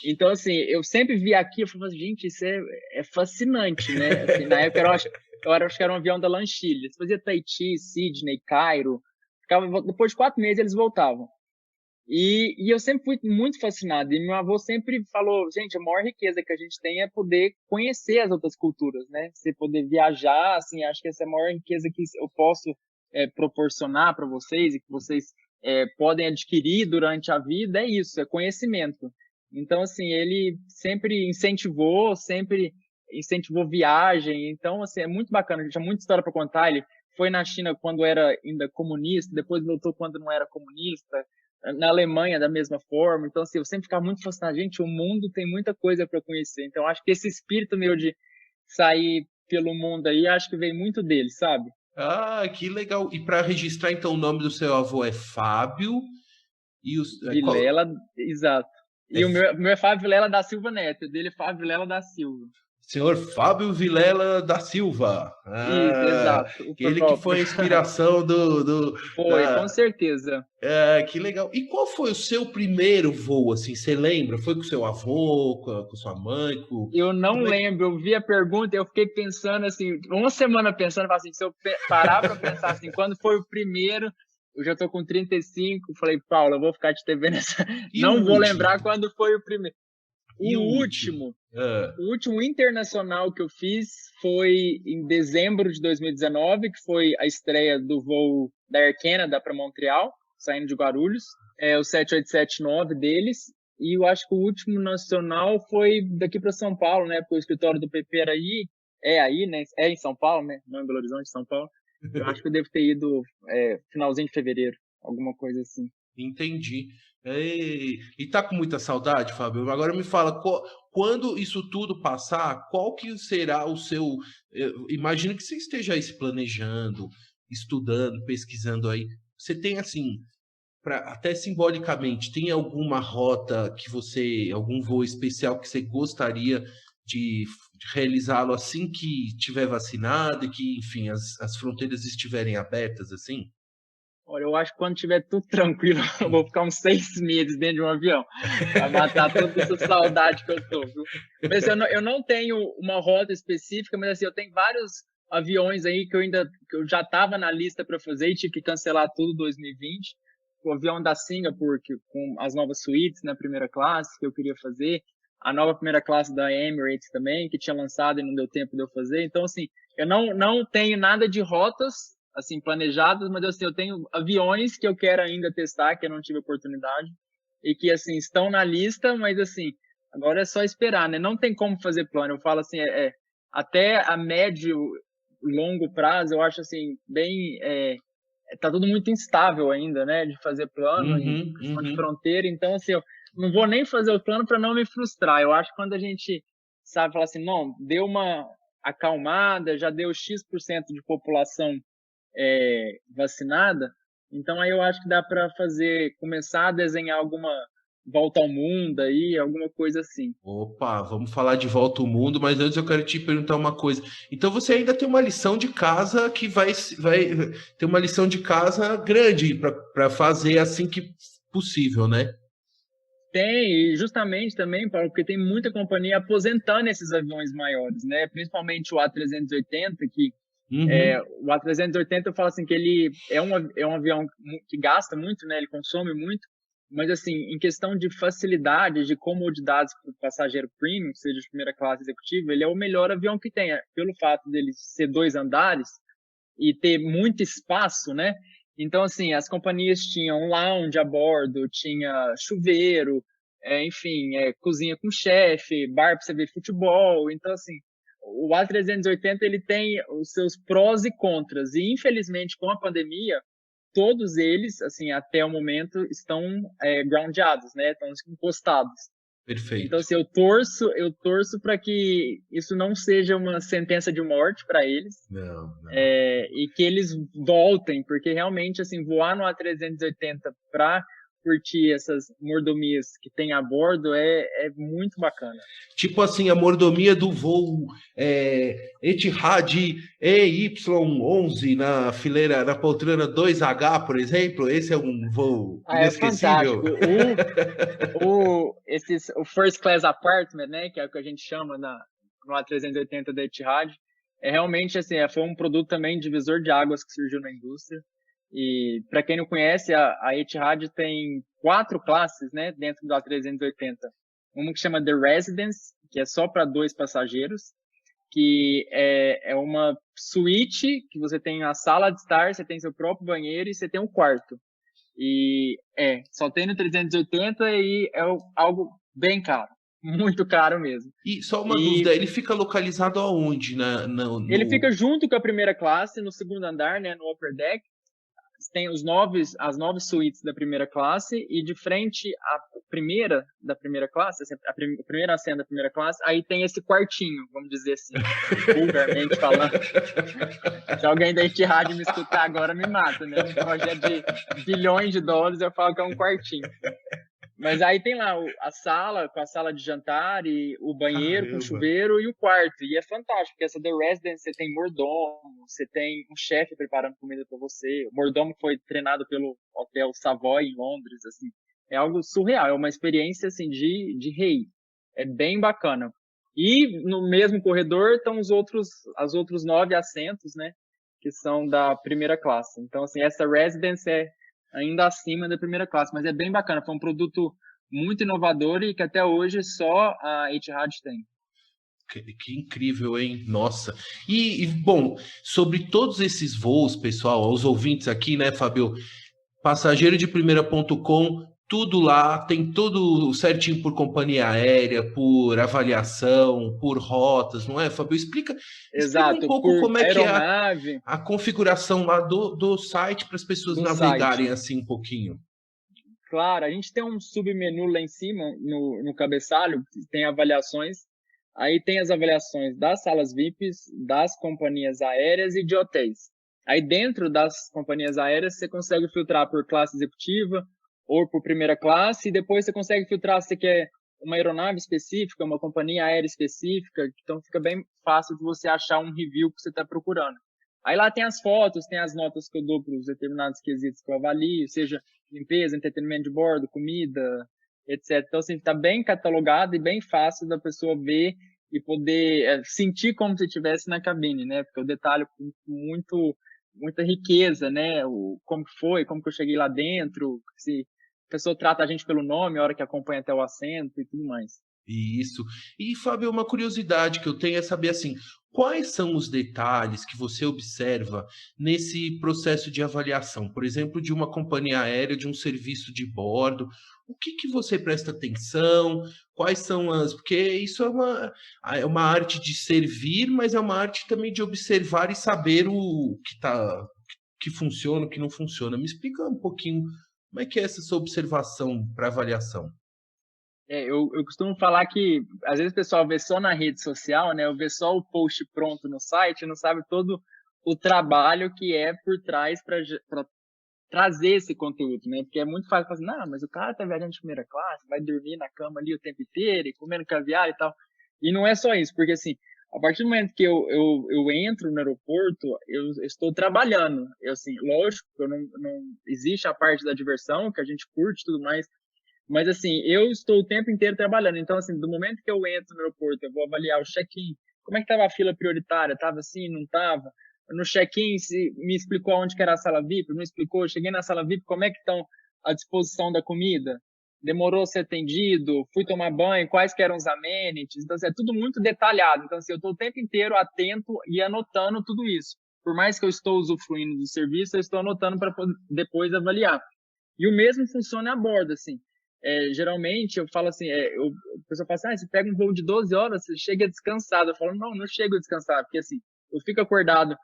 Então, assim, eu sempre vi aqui, eu falei, gente, isso é fascinante, né? Assim, na época acho que era um avião da Lanchilha. Eles faziam Tahiti, Sydney, Cairo. Depois de 4 meses eles voltavam. E eu sempre fui muito fascinado. E meu avô sempre falou, gente, a maior riqueza que a gente tem é poder conhecer as outras culturas, né? Você poder viajar, assim, acho que essa é a maior riqueza que eu posso proporcionar para vocês e que vocês podem adquirir durante a vida, é isso, é conhecimento. Então, assim, ele sempre incentivou viagem. Então, assim, é muito bacana. A gente tinha muita história para contar. Ele foi na China quando era ainda comunista, depois voltou quando não era comunista. Na Alemanha, da mesma forma. Então, assim, eu sempre ficava muito fascinado. Gente, o mundo tem muita coisa para conhecer. Então, acho que esse espírito meu de sair pelo mundo aí, acho que veio muito dele, sabe? Ah, que legal. E para registrar, então, o nome do seu avô é Fábio e Vilela, exato. É E o meu é Fábio Vilela da Silva Neto, o dele é Fábio Vilela da Silva. Senhor Fábio Vilela da Silva. Isso, exato. O Ele que próprio. foi a inspiração Foi, com certeza. Que legal. E qual foi o seu primeiro voo, assim? Você lembra? Foi com seu avô, com sua mãe? Eu não lembro. Eu vi a pergunta e eu fiquei pensando, assim, uma semana pensando, assim, se eu parar para pensar, assim, quando foi o primeiro, eu já tô com 35, falei, Paulo, eu vou ficar te devendo essa... Não vou lembrar quando foi o primeiro. O último internacional que eu fiz foi em dezembro de 2019, que foi a estreia do voo da Air Canada para Montreal, saindo de Guarulhos, o 7879 deles. E eu acho que o último nacional foi daqui para São Paulo, né? Porque o escritório do PP era aí, né? É em São Paulo, né? Não em Belo Horizonte, São Paulo. Eu acho que eu devo ter ido finalzinho de fevereiro, alguma coisa assim. Entendi. E tá com muita saudade, Fábio? Agora me fala, quando isso tudo passar, qual que será o seu... Imagino que você esteja aí se planejando, estudando, pesquisando aí. Você tem, assim, até simbolicamente, tem alguma rota que algum voo especial que você gostaria de realizá-lo assim que tiver vacinado e que, enfim, as fronteiras estiverem abertas, assim? Olha, eu acho que quando tiver tudo tranquilo, eu vou ficar uns 6 meses dentro de um avião. Vai matar toda essa saudade que eu tô, viu? Mas eu não tenho uma rota específica, mas assim, eu tenho vários aviões aí que eu já estava na lista para fazer e tive que cancelar tudo em 2020. O avião da Singapore, com as novas suítes na primeira classe, que eu queria fazer. A nova primeira classe da Emirates também, que tinha lançado e não deu tempo de eu fazer. Então, assim, eu não tenho nada de rotas assim, planejadas, mas assim, eu tenho aviões que eu quero ainda testar, que eu não tive oportunidade, e que, assim, estão na lista, mas, assim, agora é só esperar, né? Não tem como fazer plano. Eu falo assim, até a médio, longo prazo, eu acho, assim, bem... tá tudo muito instável ainda, né? De fazer plano em questão de fronteira. Então, assim, eu não vou nem fazer o plano para não me frustrar. Eu acho que quando a gente sabe falar assim, não, deu uma acalmada, já deu X% de população vacinada, então aí eu acho que dá para começar a desenhar alguma volta ao mundo aí, alguma coisa assim. Opa, vamos falar de volta ao mundo, mas antes eu quero te perguntar uma coisa. Então você ainda tem uma lição de casa que vai ter uma lição de casa grande para fazer assim que possível, né? Tem, e justamente também, Paulo, porque tem muita companhia aposentando esses aviões maiores, né? Principalmente o A380, que o A380 eu falo assim que ele é um avião que gasta muito, né? Ele consome muito, mas assim, em questão de facilidade, de comodidades para o passageiro premium, seja de primeira classe executiva, ele é o melhor avião que tem, pelo fato dele ser 2 andares e ter muito espaço, né? Então, assim, as companhias tinham lounge a bordo, tinha chuveiro, enfim, cozinha com chefe, bar para você ver futebol. Então, assim, o A380 ele tem os seus prós e contras. E, infelizmente, com a pandemia, todos eles, assim, até o momento, estão groundeados, né? Estão encostados. Perfeito. Então, assim, eu torço para que isso não seja uma sentença de morte para eles. Não. E que eles voltem, porque realmente, assim, voar no A380 para curtir essas mordomias que tem a bordo é muito bacana. Tipo assim, a mordomia do voo Etihad EY11 na fileira, na poltrona 2H, por exemplo, esse é um voo inesquecível. É fantástico. O First Class Apartment, né, que é o que a gente chama no A380 da Etihad, realmente, assim, foi um produto também divisor de águas que surgiu na indústria. E para quem não conhece, a Etihad tem 4 classes, né, dentro da 380. Uma que chama The Residence, que é só para 2 passageiros, que é uma suíte que você tem a sala de estar, você tem seu próprio banheiro e você tem um quarto. E só tem no 380 e algo bem caro, muito caro mesmo. E só uma dúvida, ele fica localizado aonde? Ele fica junto com a primeira classe, no segundo andar, né, no upper deck. Tem as 9 suítes da primeira classe e de frente à primeira da primeira classe, assim, a primeira acenda da primeira classe, aí tem esse quartinho, vamos dizer assim, vulgarmente falando. Se alguém da Etihad me escutar agora, me mata, né? Um projeto de bilhões de dólares, eu falo que é um quartinho. Mas aí tem lá a sala, com a sala de jantar, e o banheiro com chuveiro e o quarto. E é fantástico, porque essa The Residence, você tem mordomo, você tem um chefe preparando comida para você. O mordomo foi treinado pelo Hotel Savoy, em Londres, assim. É algo surreal, é uma experiência, assim, de rei. É bem bacana. E no mesmo corredor estão os outros 9 assentos, né? Que são da primeira classe. Então, assim, essa Residence é ainda acima da primeira classe, mas é bem bacana, foi um produto muito inovador e que até hoje só a Etihad tem. Que incrível, hein? Nossa. Bom, sobre todos esses voos, pessoal, aos ouvintes aqui, né, Fábio? Passageiro de primeira.com, tudo lá, tem tudo certinho por companhia aérea, por avaliação, por rotas, não é, Fábio? Explica um pouco como é que é a configuração lá do site para as pessoas navegarem assim um pouquinho. Claro, a gente tem um submenu lá em cima, no cabeçalho, que tem avaliações. Aí tem as avaliações das salas VIPs, das companhias aéreas e de hotéis. Aí dentro das companhias aéreas você consegue filtrar por classe executiva ou por primeira classe, e depois você consegue filtrar se você quer uma aeronave específica, uma companhia aérea específica, então fica bem fácil de você achar um review que você está procurando. Aí lá tem as fotos, tem as notas que eu dou para os determinados quesitos que eu avalio, seja limpeza, entretenimento de bordo, comida, etc. Então, assim, está bem catalogado e bem fácil da pessoa ver e poder sentir como se estivesse na cabine, né? Porque eu detalho com muita riqueza, né? Como foi, como que eu cheguei lá dentro, se a pessoa trata a gente pelo nome, a hora que acompanha até o assento e tudo mais. Isso. E, Fábio, uma curiosidade que eu tenho é saber, assim, quais são os detalhes que você observa nesse processo de avaliação? Por exemplo, de uma companhia aérea, de um serviço de bordo. O que você presta atenção? Quais são as... Porque isso é uma arte de servir, mas é uma arte também de observar e saber o que funciona, o que não funciona. Me explica um pouquinho como é que é essa sua observação para avaliação. Eu costumo falar que, às vezes o pessoal vê só na rede social, né? Ou vê só o post pronto no site, não sabe todo o trabalho que é por trás para trazer esse conteúdo, né? Porque é muito fácil falar assim, não, mas o cara tá viajando de primeira classe, vai dormir na cama ali o tempo inteiro, e comendo caviar e tal. E não é só isso, porque assim, a partir do momento que eu entro no aeroporto, eu estou trabalhando. Assim, lógico, não existe a parte da diversão, que a gente curte e tudo mais, mas, assim, eu estou o tempo inteiro trabalhando. Então, assim, do momento que eu entro no aeroporto, eu vou avaliar o check-in. Como é que estava a fila prioritária? Estava assim, não estava? No check-in, se me explicou onde que era a sala VIP? Não explicou? Cheguei na sala VIP, como é que estão à disposição da comida? Demorou a ser atendido? Fui tomar banho? Quais que eram os amenities? Então, assim, é tudo muito detalhado. Então, assim, eu estou o tempo inteiro atento e anotando tudo isso. Por mais que eu estou usufruindo do serviço, eu estou anotando para depois avaliar. E o mesmo funciona a bordo, assim. Geralmente eu falo assim, a pessoa fala assim, você pega um voo de 12 horas, você chega descansado. Eu falo, não chego descansado, porque assim, eu fico acordado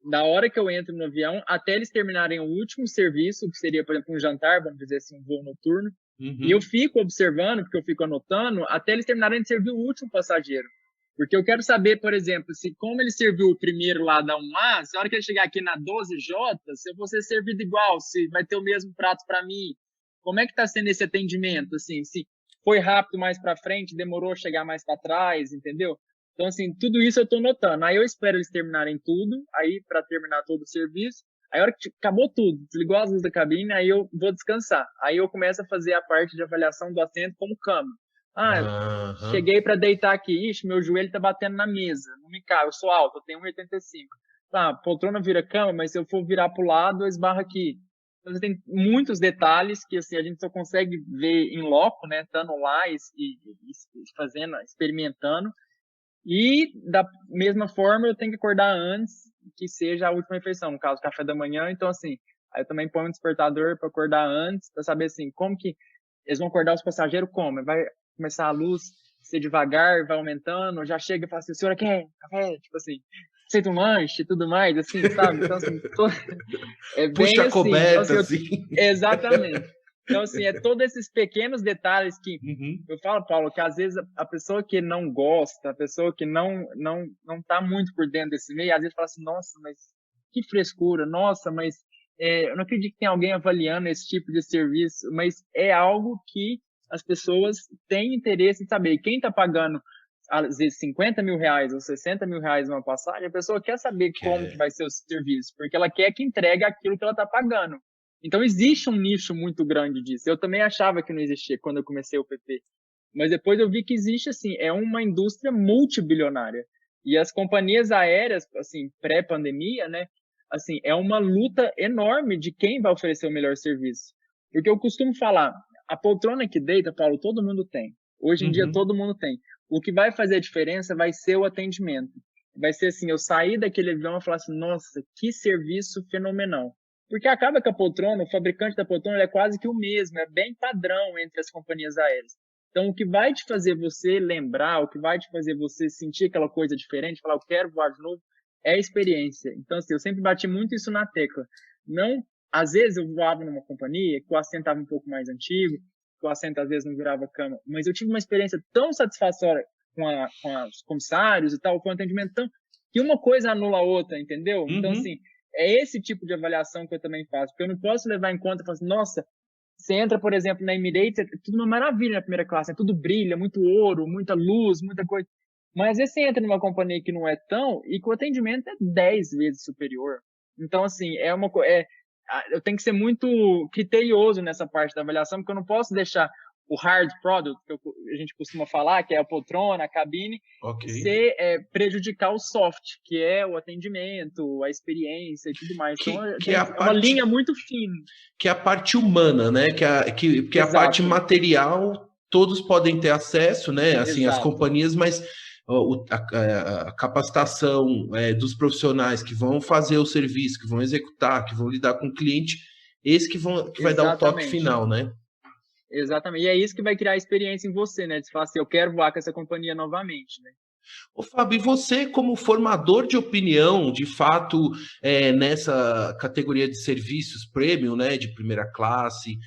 da hora que eu entro no avião até eles terminarem o último serviço, que seria, por exemplo, um jantar, vamos dizer assim, um voo noturno. Uhum. E eu fico observando, porque eu fico anotando, até eles terminarem de servir o último passageiro. Porque eu quero saber, por exemplo, se como ele serviu o primeiro lá da 1A, se a hora que ele chegar aqui na 12J, se eu vou ser servido igual, se vai ter o mesmo prato para mim. Como é que está sendo esse atendimento? Assim, se foi rápido mais para frente, demorou a chegar mais para trás, entendeu? Então, assim, tudo isso eu estou notando. Aí eu espero eles terminarem tudo, aí para terminar todo o serviço. Aí a hora que acabou tudo, desligou as luzes da cabine, aí eu vou descansar. Aí eu começo a fazer a parte de avaliação do assento como cama. Cheguei para deitar aqui, ixi, meu joelho tá batendo na mesa, não me cabe, eu sou alto, eu tenho 1,85. Poltrona vira cama, mas se eu for virar pro lado, eu esbarro aqui. Então, tem muitos detalhes que assim, a gente só consegue ver em loco, né, estando lá e fazendo, experimentando. E da mesma forma, eu tenho que acordar antes que seja a última refeição, no caso, café da manhã. Então, assim, aí eu também ponho um despertador para acordar antes, para saber, assim, como que eles vão acordar os passageiros, como? Vai começar a luz ser devagar, vai aumentando, já chega e fala assim, a senhora quer café? Tipo assim, aceita um lanche e tudo mais, assim, sabe? Então, assim, é bem Puxa a assim. coberta, Então, assim, assim. Exatamente. Então, assim, é todos esses pequenos detalhes que Uhum. eu falo, Paulo, que às vezes a pessoa que não gosta, a pessoa que não tá muito por dentro desse meio, às vezes fala assim, nossa, mas que frescura, nossa, mas eu não acredito que tem alguém avaliando esse tipo de serviço, mas é algo que as pessoas têm interesse em saber. E quem está pagando, às vezes, 50 mil reais ou 60 mil reais numa passagem, a pessoa quer saber como que vai ser o serviço, porque ela quer que entregue aquilo que ela está pagando. Então, existe um nicho muito grande disso. Eu também achava que não existia quando eu comecei o PP. Mas depois eu vi que existe, assim, é uma indústria multibilionária. E as companhias aéreas, assim, pré-pandemia, né, assim, é uma luta enorme de quem vai oferecer o melhor serviço. Porque eu costumo falar, a poltrona que deita, Paulo, todo mundo tem. Hoje em dia, todo mundo tem. O que vai fazer a diferença vai ser o atendimento. Vai ser assim, eu sair daquele avião e falar assim, nossa, que serviço fenomenal. Porque acaba que a poltrona, o fabricante da poltrona, é quase que o mesmo, é bem padrão entre as companhias aéreas. Então, o que vai te fazer você lembrar, o que vai te fazer você sentir aquela coisa diferente, falar, eu quero voar de novo, é a experiência. Então, assim, eu sempre bati muito isso na tecla. Não, às vezes eu voava numa companhia que o assento estava um pouco mais antigo, que o assento às vezes não virava cama, mas eu tive uma experiência tão satisfatória com os comissários e tal, com o atendimento tão, que uma coisa anula a outra, entendeu? Então, assim, é esse tipo de avaliação que eu também faço, porque eu não posso levar em conta e falar assim, nossa, você entra, por exemplo, na Emirates, é tudo uma maravilha na primeira classe, é tudo brilha, muito ouro, muita luz, muita coisa. Mas às vezes você entra numa companhia que não é tão, e que o atendimento é 10 vezes superior. Então, assim, eu tenho que ser muito criterioso nessa parte da avaliação, porque eu não posso deixar o hard product, que a gente costuma falar, que é a poltrona, a cabine, prejudicar o soft, que é o atendimento, a experiência e tudo mais. Então, é uma linha muito fina. Que é a parte humana, né? Que a parte material, todos podem ter acesso, né? Assim, as companhias, mas a capacitação dos profissionais que vão fazer o serviço, que vão executar, que vão lidar com o cliente, esse que vai dar o toque final, né? Exatamente. E é isso que vai criar a experiência em você, né? De falar assim, eu quero voar com essa companhia novamente, né? Ô, Fábio, e você, como formador de opinião, de fato, nessa categoria de serviços premium, né, de primeira classe,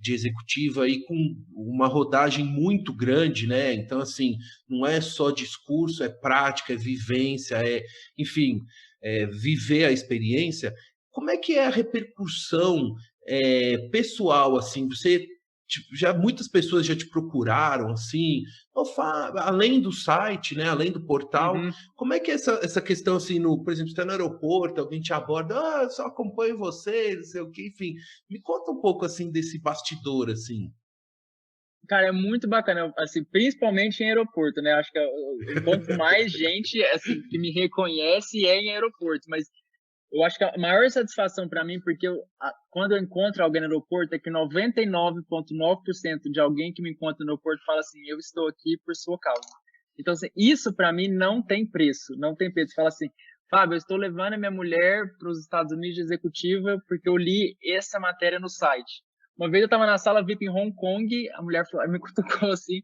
de executiva, e com uma rodagem muito grande, né? Então, assim, não é só discurso, é prática, é vivência, enfim, viver a experiência. Como é que é a repercussão pessoal, assim? Você já muitas pessoas já te procuraram, assim, além do site, né, além do portal, como é que é essa questão, assim, por exemplo, você está no aeroporto, alguém te aborda, eu só acompanho você, não sei o que, enfim, me conta um pouco, assim, desse bastidor, assim. Cara, é muito bacana, assim, principalmente em aeroporto, né, acho que eu encontro mais gente, assim, que me reconhece em aeroporto, mas eu acho que a maior satisfação para mim, porque quando eu encontro alguém no aeroporto, é que 99,9% de alguém que me encontra no aeroporto fala assim, eu estou aqui por sua causa. Então, assim, isso para mim não tem preço, não tem preço. Fala assim, Fábio, eu estou levando a minha mulher para os Estados Unidos de executiva porque eu li essa matéria no site. Uma vez eu estava na sala VIP em Hong Kong, a mulher me cutucou assim,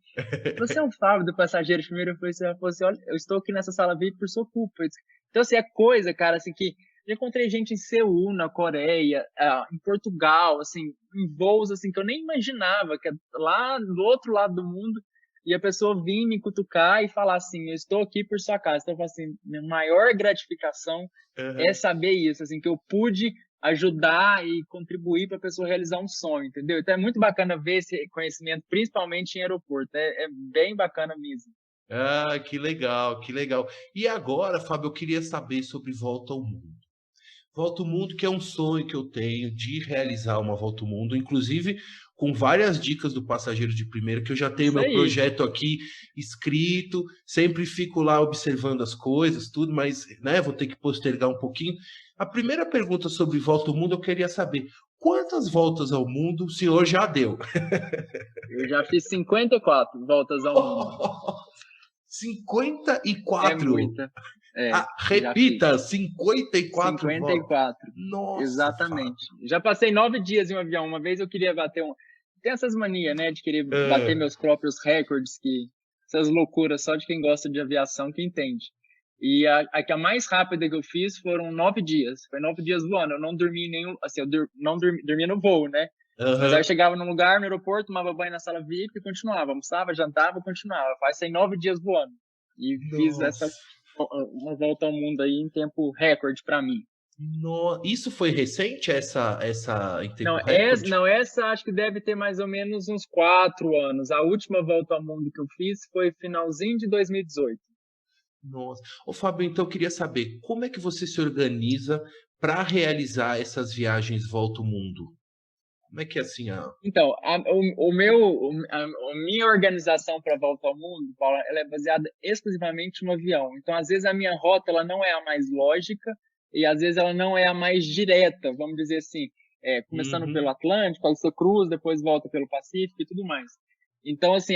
você é o Fábio do Passageiros Primeiro? Eu falei assim, olha, eu estou aqui nessa sala VIP por sua culpa. Então, assim, é coisa, cara, assim, que já encontrei gente em Seul, na Coreia, em Portugal, assim, em voos assim que eu nem imaginava, que é lá do outro lado do mundo, e a pessoa vir me cutucar e falar assim, eu estou aqui por sua casa. Então, eu falo assim, minha maior gratificação é saber isso, assim, que eu pude ajudar e contribuir para a pessoa realizar um sonho, entendeu? Então é muito bacana ver esse conhecimento, principalmente em aeroporto, é bem bacana mesmo. Ah, que legal, que legal. E agora, Fábio, eu queria saber sobre Volta ao Mundo. Volta ao Mundo, que é um sonho que eu tenho de realizar uma Volta ao Mundo, inclusive com várias dicas do Passageiro de Primeira, que eu já tenho Isso meu aí. projeto aqui escrito, sempre fico lá observando as coisas, tudo, mas né, vou ter que postergar um pouquinho. A primeira pergunta sobre Volta ao Mundo, eu queria saber, quantas voltas ao mundo o senhor já deu? Eu já fiz 54 voltas ao mundo. 54? É muita. Repita, 54 voltas. 54. Nossa, Exatamente. Já passei 9 dias em um avião. Uma vez eu queria bater um... Tem essas manias, né? De querer bater meus próprios recordes, essas loucuras só de quem gosta de aviação que entende. E a mais rápida que eu fiz foram 9 dias. Foi 9 dias voando. Eu não dormi nenhum... Assim, não dormia no voo, né? Mas aí eu chegava num lugar, no aeroporto, tomava banho na sala VIP e continuava. Almoçava, jantava, continuava. Passei 9 dias voando. E fiz uma volta ao mundo aí em tempo recorde para mim. Isso foi recente, essa em tempo Não, recorde? Essa acho que deve ter mais ou menos uns 4 anos. A última volta ao mundo que eu fiz foi finalzinho de 2018. Nossa. Ô, Fábio, então eu queria saber, como é que você se organiza para realizar essas viagens volta ao mundo? Como é que é assim? Então, a minha organização para volta ao mundo, Paula, ela é baseada exclusivamente no avião. Então, às vezes a minha rota ela não é a mais lógica e às vezes ela não é a mais direta, vamos dizer assim, começando pelo Atlântico, aí você cruza, depois volta pelo Pacífico e tudo mais. Então, assim,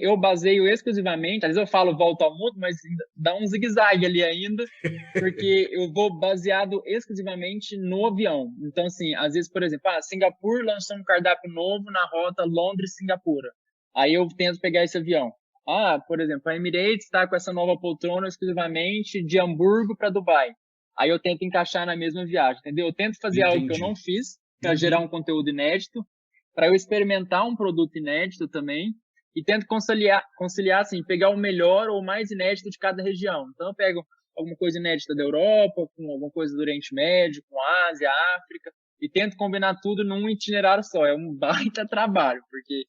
eu baseio exclusivamente, às vezes eu falo volta ao mundo, mas dá um zigue-zague ali ainda, porque eu vou baseado exclusivamente no avião. Então, assim, às vezes, por exemplo, Singapura lançou um cardápio novo na rota Londres-Singapura. Aí eu tento pegar esse avião. Por exemplo, a Emirates está com essa nova poltrona exclusivamente de Hamburgo para Dubai. Aí eu tento encaixar na mesma viagem, entendeu? Eu tento fazer algo que eu não fiz, para gerar um conteúdo inédito, para eu experimentar um produto inédito também, e tento conciliar assim, pegar o melhor ou o mais inédito de cada região. Então eu pego alguma coisa inédita da Europa, com alguma coisa do Oriente Médio, com Ásia, África, e tento combinar tudo num itinerário só. É um baita trabalho, porque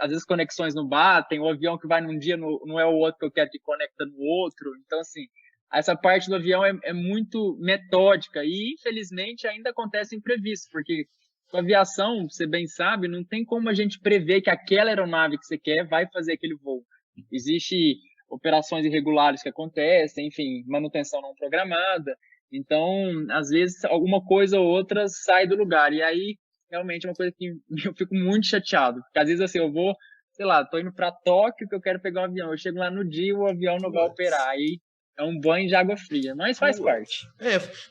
às vezes conexões não batem, o avião que vai num dia não é o outro que eu quero que conecta no outro. Então, assim, essa parte do avião é muito metódica e, infelizmente, ainda acontece imprevisto, porque com a aviação, você bem sabe, não tem como a gente prever que aquela aeronave que você quer vai fazer aquele voo. Existe operações irregulares que acontecem, enfim, manutenção não programada. Então, às vezes, alguma coisa ou outra sai do lugar. E aí, realmente, é uma coisa que eu fico muito chateado. Porque, às vezes, assim, eu vou, sei lá, tô indo para Tóquio que eu quero pegar um avião. Eu chego lá no dia e o avião não vai operar. Aí é um banho de água fria, mas faz parte.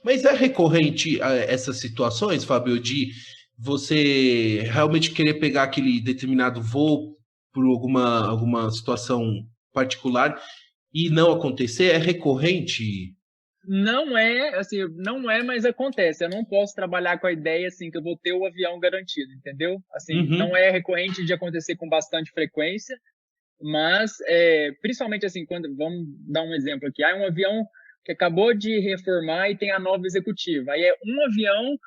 Mas é recorrente essas situações, Fábio, de você realmente querer pegar aquele determinado voo por alguma situação particular e não acontecer? É recorrente? Não é, assim, não é, mas acontece. Eu não posso trabalhar com a ideia, assim, que eu vou ter o avião garantido, entendeu? Assim, não é recorrente de acontecer com bastante frequência, mas, principalmente, assim, vamos dar um exemplo aqui. Um avião que acabou de reformar e tem a nova executiva. Aí é um avião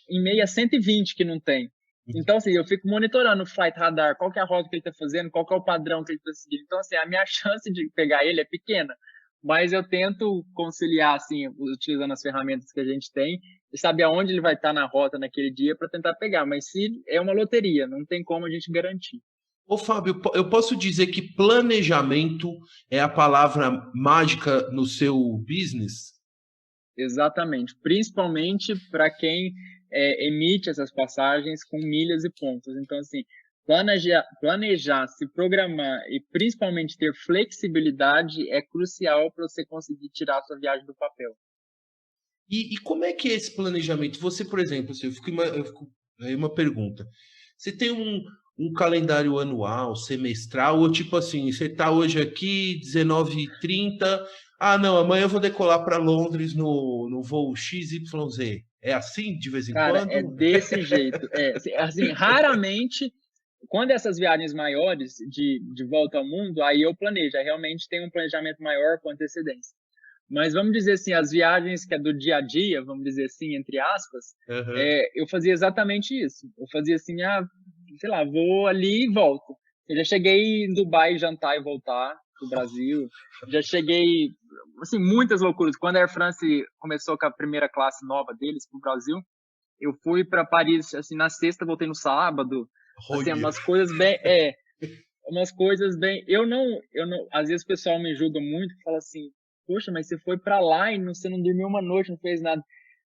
em meio a 120 que não tem. Então, assim, eu fico monitorando o Flight Radar, qual que é a rota que ele está fazendo, qual que é o padrão que ele está seguindo. Então, assim, a minha chance de pegar ele é pequena, mas eu tento conciliar, assim, utilizando as ferramentas que a gente tem, e saber aonde ele vai estar na rota naquele dia para tentar pegar. Mas se é uma loteria, não tem como a gente garantir. Ô, Fábio, eu posso dizer que planejamento é a palavra mágica no seu business? Exatamente, principalmente para quem emite essas passagens com milhas e pontos. Então, assim, planejar, se programar e principalmente ter flexibilidade é crucial para você conseguir tirar a sua viagem do papel. E como é que é esse planejamento? Você, por exemplo, assim, aí uma pergunta. Você tem um calendário anual, semestral, ou tipo assim, você está hoje aqui, 19h30, não, amanhã eu vou decolar para Londres no voo XYZ. É assim, de vez em quando? É desse jeito. Assim, raramente, quando essas viagens maiores de volta ao mundo, aí eu planejo, aí realmente tem um planejamento maior com antecedência. Mas vamos dizer assim, as viagens que é do dia a dia, vamos dizer assim, entre aspas, eu fazia exatamente isso. Eu fazia assim, sei lá, vou ali e volto. Eu já cheguei em Dubai jantar e voltar do Brasil. Já cheguei assim, muitas loucuras. Quando a Air France começou com a primeira classe nova deles pro Brasil, eu fui para Paris, assim, na sexta, voltei no sábado. Assim, Olha. umas coisas bem, eu não, às vezes o pessoal me julga muito, fala assim, poxa, mas você foi para lá e você não dormiu uma noite, não fez nada.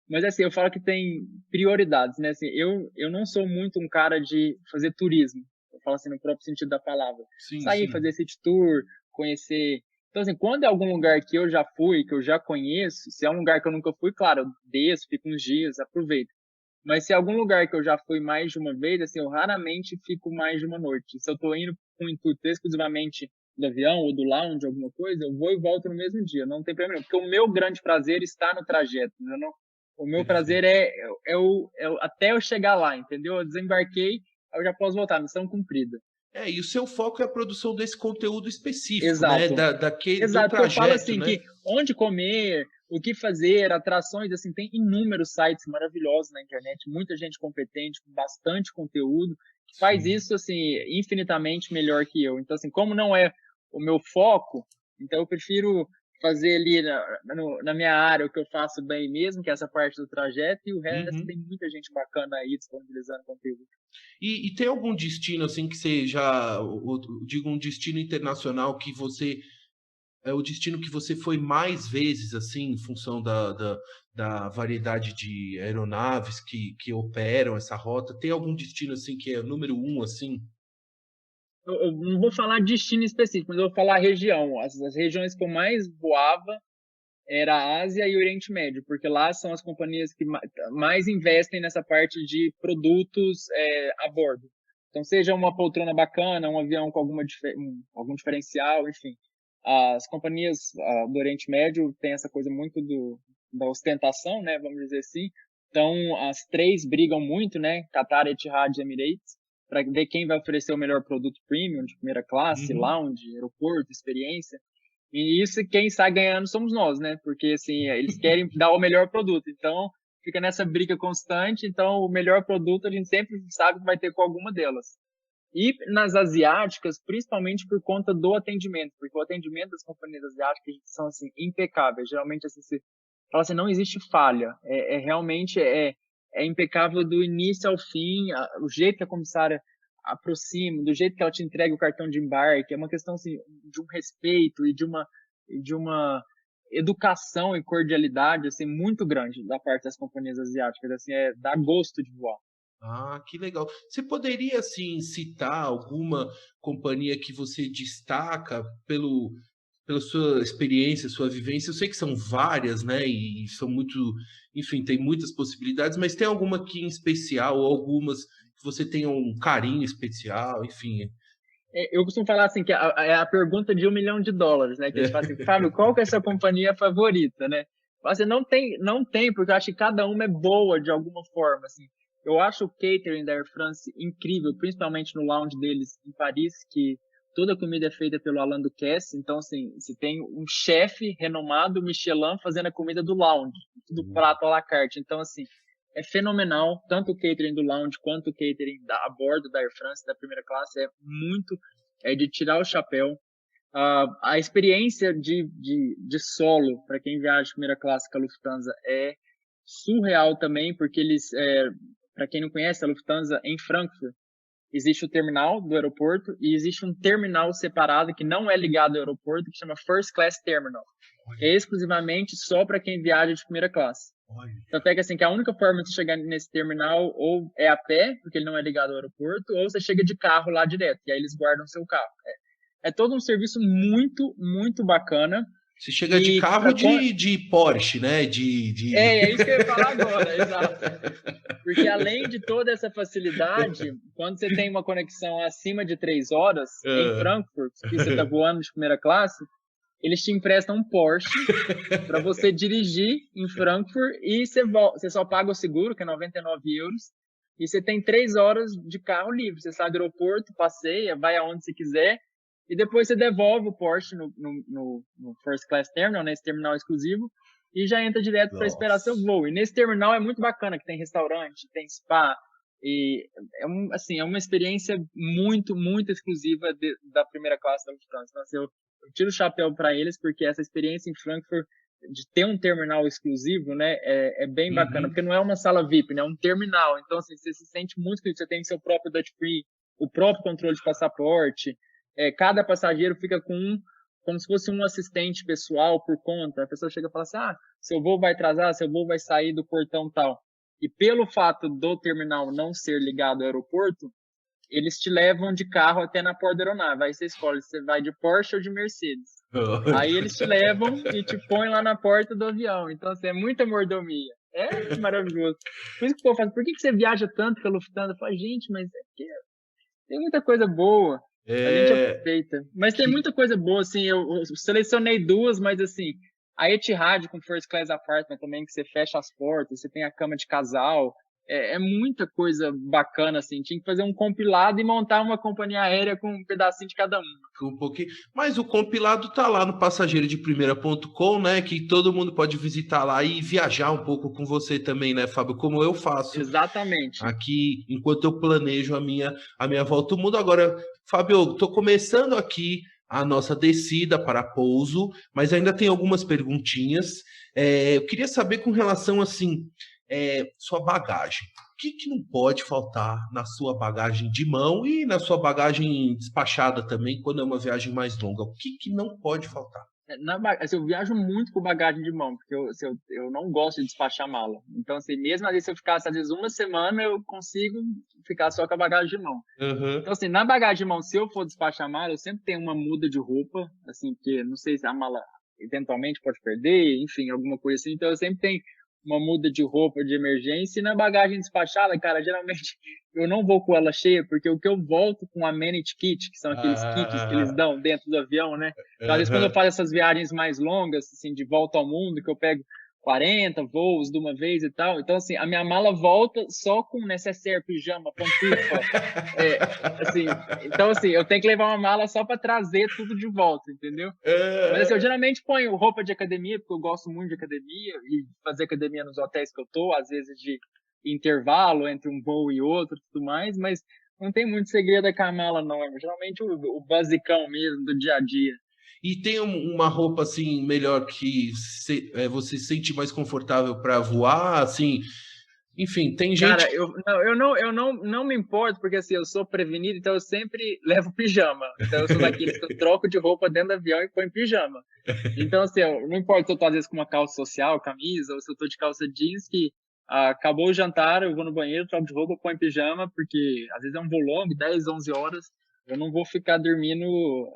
Mas assim, eu falo que tem prioridades, né? Assim, eu não sou muito um cara de fazer turismo. Eu falo assim no próprio sentido da palavra. Sim, Sair, sim. fazer city tour, conhecer. Então assim, quando é algum lugar que eu já fui, que eu já conheço, se é um lugar que eu nunca fui, claro, eu desço, fico uns dias, aproveito. Mas se é algum lugar que eu já fui mais de uma vez, assim, eu raramente fico mais de uma noite. Se eu tô indo com o intuito exclusivamente do avião ou do lounge, alguma coisa, eu vou e volto no mesmo dia, não tem problema nenhum. Porque o meu grande prazer está no trajeto, eu não, o meu prazer Perfeito. até eu chegar lá, entendeu? Eu desembarquei, aí eu já posso voltar, missão cumprida. E o seu foco é a produção desse conteúdo específico, né? Exato. Do Exato, porque eu falo trajeto, assim né? que onde comer, o que fazer, atrações, assim, tem inúmeros sites maravilhosos na internet, muita gente competente, com bastante conteúdo, que faz Sim. isso, assim, infinitamente melhor que eu. Então, assim, como não é o meu foco, então eu prefiro fazer ali na minha área o que eu faço bem mesmo, que é essa parte do trajeto, e o resto Uhum. tem muita gente bacana aí disponibilizando conteúdo. E tem algum destino, assim, que você já... digo, um destino internacional que você... É o destino que você foi mais vezes, assim, em função da variedade de aeronaves que operam essa rota? Tem algum destino, assim, que é o número um, assim? Eu não vou falar destino específico, mas eu vou falar a região. As regiões que eu mais voava era a Ásia e o Oriente Médio, porque lá são as companhias que mais investem nessa parte de produtos a bordo. Então, seja uma poltrona bacana, um avião com algum diferencial, enfim. As companhias do Oriente Médio têm essa coisa muito da ostentação, né, vamos dizer assim. Então, as três brigam muito, né, Qatar, Etihad e Emirates, para ver quem vai oferecer o melhor produto premium, de primeira classe, Uhum. lounge, aeroporto, experiência. E isso, quem sai ganhando somos nós, né? Porque, assim, eles querem dar o melhor produto. Então, fica nessa briga constante. Então, o melhor produto a gente sempre sabe que vai ter com alguma delas. E nas asiáticas, principalmente por conta do atendimento, porque o atendimento das companhias asiáticas são, assim, impecáveis. Geralmente, assim, você fala assim, não existe falha. Realmente é impecável do início ao fim. O jeito que a comissária aproxima, do jeito que ela te entrega o cartão de embarque, é uma questão assim, de um respeito e de uma educação e cordialidade assim muito grande da parte das companhias asiáticas, assim, dá gosto de voar. Ah, que legal. Você poderia, assim, citar alguma companhia que você destaca pela sua experiência, sua vivência? Eu sei que são várias, né? E são muito, enfim, tem muitas possibilidades, mas tem alguma aqui em especial, ou algumas que você tenha um carinho especial, enfim. Eu costumo falar assim que é a pergunta de US$ 1 milhão, né? Que eles falam assim, Fábio, qual que é a sua companhia favorita, né? Assim, não tem, porque eu acho que cada uma é boa de alguma forma, assim. Eu acho o catering da Air France incrível, principalmente no lounge deles em Paris, que toda a comida é feita pelo Alain Ducasse. Então, assim, você tem um chefe renomado Michelin fazendo a comida do lounge, tudo prato à la carte. Então, assim, é fenomenal, tanto o catering do lounge quanto o catering a bordo da Air France, da primeira classe, é de tirar o chapéu. A experiência de solo, para quem viaja de primeira classe com a Lufthansa, é surreal também, porque para quem não conhece, a Lufthansa, em Frankfurt, existe o terminal do aeroporto e existe um terminal separado que não é ligado ao aeroporto, que chama First Class Terminal. É exclusivamente só para quem viaja de primeira classe. Olha. Tanto é que, assim, que a única forma de você chegar nesse terminal ou é a pé, porque ele não é ligado ao aeroporto, ou você chega de carro lá direto, e aí eles guardam seu carro. É todo um serviço muito, muito bacana. Você chega de E carro de Porsche, né? é isso que eu ia falar agora, exato. Porque além de toda essa facilidade, quando você tem uma conexão acima de 3 horas em Ah. Frankfurt, e você está voando de primeira classe, eles te emprestam um Porsche para você dirigir em Frankfurt e você só paga o seguro, que é €99, e você tem 3 horas de carro livre. Você sai do aeroporto, passeia, vai aonde você quiser, e depois você devolve o Porsche no First Class Terminal, nesse terminal exclusivo, e já entra direto para esperar seu Nossa. voo. E nesse terminal é muito bacana, que tem restaurante, tem spa, e assim, é uma experiência muito, muito exclusiva da primeira classe da Lufthansa. Então, assim, eu eu tiro o chapéu para eles, porque essa experiência em Frankfurt de ter um terminal exclusivo, né, é bem bacana, porque não é uma sala VIP, né, é um terminal. Então, assim, você se sente muito que você tem seu próprio Dutch Free, o próprio controle de passaporte. Cada passageiro fica como se fosse um assistente pessoal por conta. A pessoa chega e fala assim, seu voo vai atrasar, seu voo vai sair do portão tal. E pelo fato do terminal não ser ligado ao aeroporto, eles te levam de carro até na porta da aeronave. Aí você escolhe, você vai de Porsche ou de Mercedes. Aí eles te levam e te põem lá na porta do avião. Então, assim, é muita mordomia. É maravilhoso. Por isso que o povo fala, por que você viaja tanto pela Lufthansa? Eu falo, gente, mas é que tem muita coisa boa. A gente aproveita. Mas tem muita coisa boa, assim, eu selecionei duas, mas assim, a Etihad com First Class Apartment também, que você fecha as portas, você tem a cama de casal, muita coisa bacana, assim, tinha que fazer um compilado e montar uma companhia aérea com um pedacinho de cada um. Um pouquinho, mas o compilado tá lá no passageirodeprimeira.com, né, que todo mundo pode visitar lá e viajar um pouco com você também, né, Fábio, como eu faço. Exatamente. Aqui, enquanto eu planejo a minha volta ao mundo. Agora, Fábio, estou começando aqui a nossa descida para pouso, mas ainda tem algumas perguntinhas. Eu queria saber com relação, assim, sua bagagem. O que não pode faltar na sua bagagem de mão e na sua bagagem despachada também, quando é uma viagem mais longa? O que não pode faltar? Eu viajo muito com bagagem de mão, porque eu não gosto de despachar mala. Então, assim, mesmo às vezes, se eu ficasse, às vezes, uma semana, eu consigo ficar só com a bagagem de mão. Então, assim, na bagagem de mão, se eu for despachar mala, eu sempre tenho uma muda de roupa, assim, porque não sei se a mala eventualmente pode perder, enfim, alguma coisa assim. Então, eu sempre tenho uma muda de roupa de emergência. E na bagagem despachada, cara, geralmente eu não vou com ela cheia, porque o que eu volto com a amenity kit, que são aqueles kits que eles dão dentro do avião, né? Então, às vezes, quando eu faço essas viagens mais longas, assim, de volta ao mundo, que eu pego 40 voos de uma vez e tal. Então, assim, a minha mala volta só com necessaire, pijama, pantufa. Assim, então, assim, eu tenho que levar uma mala só para trazer tudo de volta, entendeu? Mas, assim, eu geralmente ponho roupa de academia, porque eu gosto muito de academia e fazer academia nos hotéis que eu tô, às vezes de intervalo entre um voo e outro, tudo mais, mas não tem muito segredo com a mala, não. É geralmente o basicão mesmo do dia a dia. E tem uma roupa assim melhor que você se sente mais confortável para voar, assim, enfim, tem gente. Cara, eu não me importo, porque assim, eu sou prevenido, então eu sempre levo pijama. Então eu sou daqueles que eu troco de roupa dentro do avião e ponho pijama. Então, assim, não importa se eu tô às vezes com uma calça social, camisa, ou se eu tô de calça jeans, que acabou o jantar, eu vou no banheiro, troco de roupa, ponho pijama, porque às vezes é um voo longo, 10, 11 horas, eu não vou ficar dormindo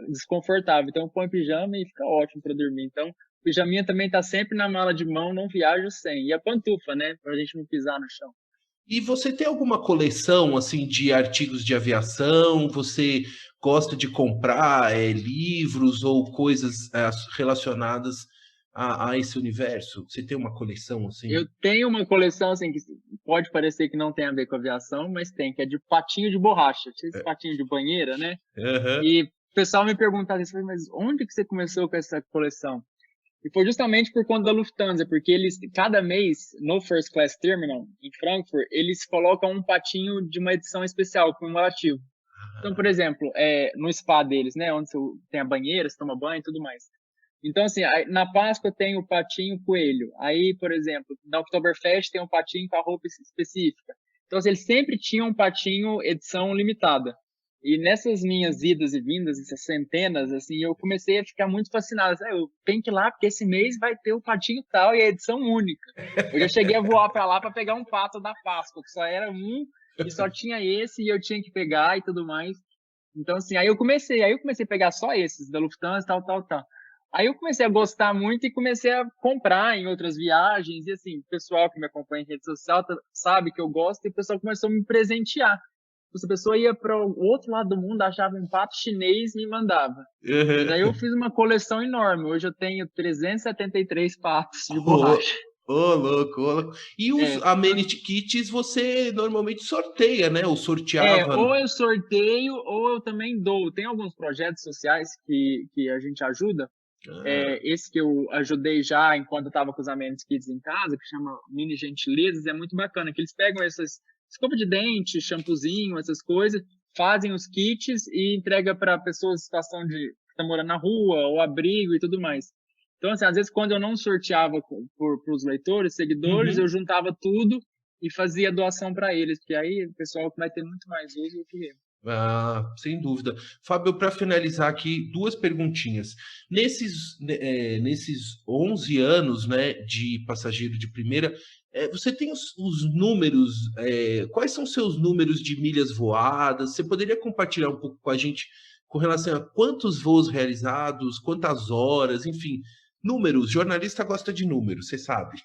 desconfortável. Então eu ponho pijama e fica ótimo para dormir. Então, pijaminha também tá sempre na mala de mão, não viajo sem. E a pantufa, né? Pra gente não pisar no chão. E você tem alguma coleção assim de artigos de aviação? Você gosta de comprar livros ou coisas relacionadas a esse universo? Você tem uma coleção assim? Eu tenho uma coleção assim que pode parecer que não tem a ver com aviação, mas tem, que é de patinho de borracha. Esse patinho de banheira, né? E o pessoal me pergunta às vezes, mas onde que você começou com essa coleção? E foi justamente por conta da Lufthansa, porque eles, cada mês, no First Class Terminal, em Frankfurt, eles colocam um patinho de uma edição especial, comemorativo. Então, por exemplo, no spa deles, né, onde tem a banheira, você toma banho e tudo mais. Então, assim, na Páscoa tem o patinho coelho. Aí, por exemplo, na Oktoberfest tem um patinho com a roupa específica. Então, assim, eles sempre tinham um patinho edição limitada. E nessas minhas idas e vindas, essas centenas, assim, eu comecei a ficar muito fascinado. Eu tenho que ir lá, porque esse mês vai ter o patinho tal e a edição única. Eu já cheguei a voar para lá para pegar um pato da Páscoa, que só era um e só tinha esse e eu tinha que pegar e tudo mais. Então, assim, aí eu comecei a pegar só esses, da Lufthansa, tal. Aí eu comecei a gostar muito e comecei a comprar em outras viagens. E, assim, o pessoal que me acompanha em rede social sabe que eu gosto e o pessoal começou a me presentear. Se a pessoa ia para o outro lado do mundo, achava um pato chinês e me mandava. E daí eu fiz uma coleção enorme. Hoje eu tenho 373 patos de borracha. Louco. E os amenity kits você normalmente sorteia, né? Ou sorteava. Ou eu sorteio, ou eu também dou. Tem alguns projetos sociais que a gente ajuda. Esse que eu ajudei já enquanto eu estava com os amenity kits em casa, que chama Mini Gentilezas, é muito bacana, que eles pegam escova de dente, shampoozinho, essas coisas, fazem os kits e entrega para pessoas em situação de tá morando na rua, ou abrigo e tudo mais. Então, assim, às vezes, quando eu não sorteava para os leitores, seguidores, eu juntava tudo e fazia doação para eles, porque aí o pessoal vai ter muito mais uso do que eu. Ah, sem dúvida. Fábio, para finalizar aqui, duas perguntinhas. Nesses 11 anos, né, de passageiro de primeira, você tem os números, quais são seus números de milhas voadas? Você poderia compartilhar um pouco com a gente com relação a quantos voos realizados, quantas horas, enfim, números. Jornalista gosta de números, você sabe.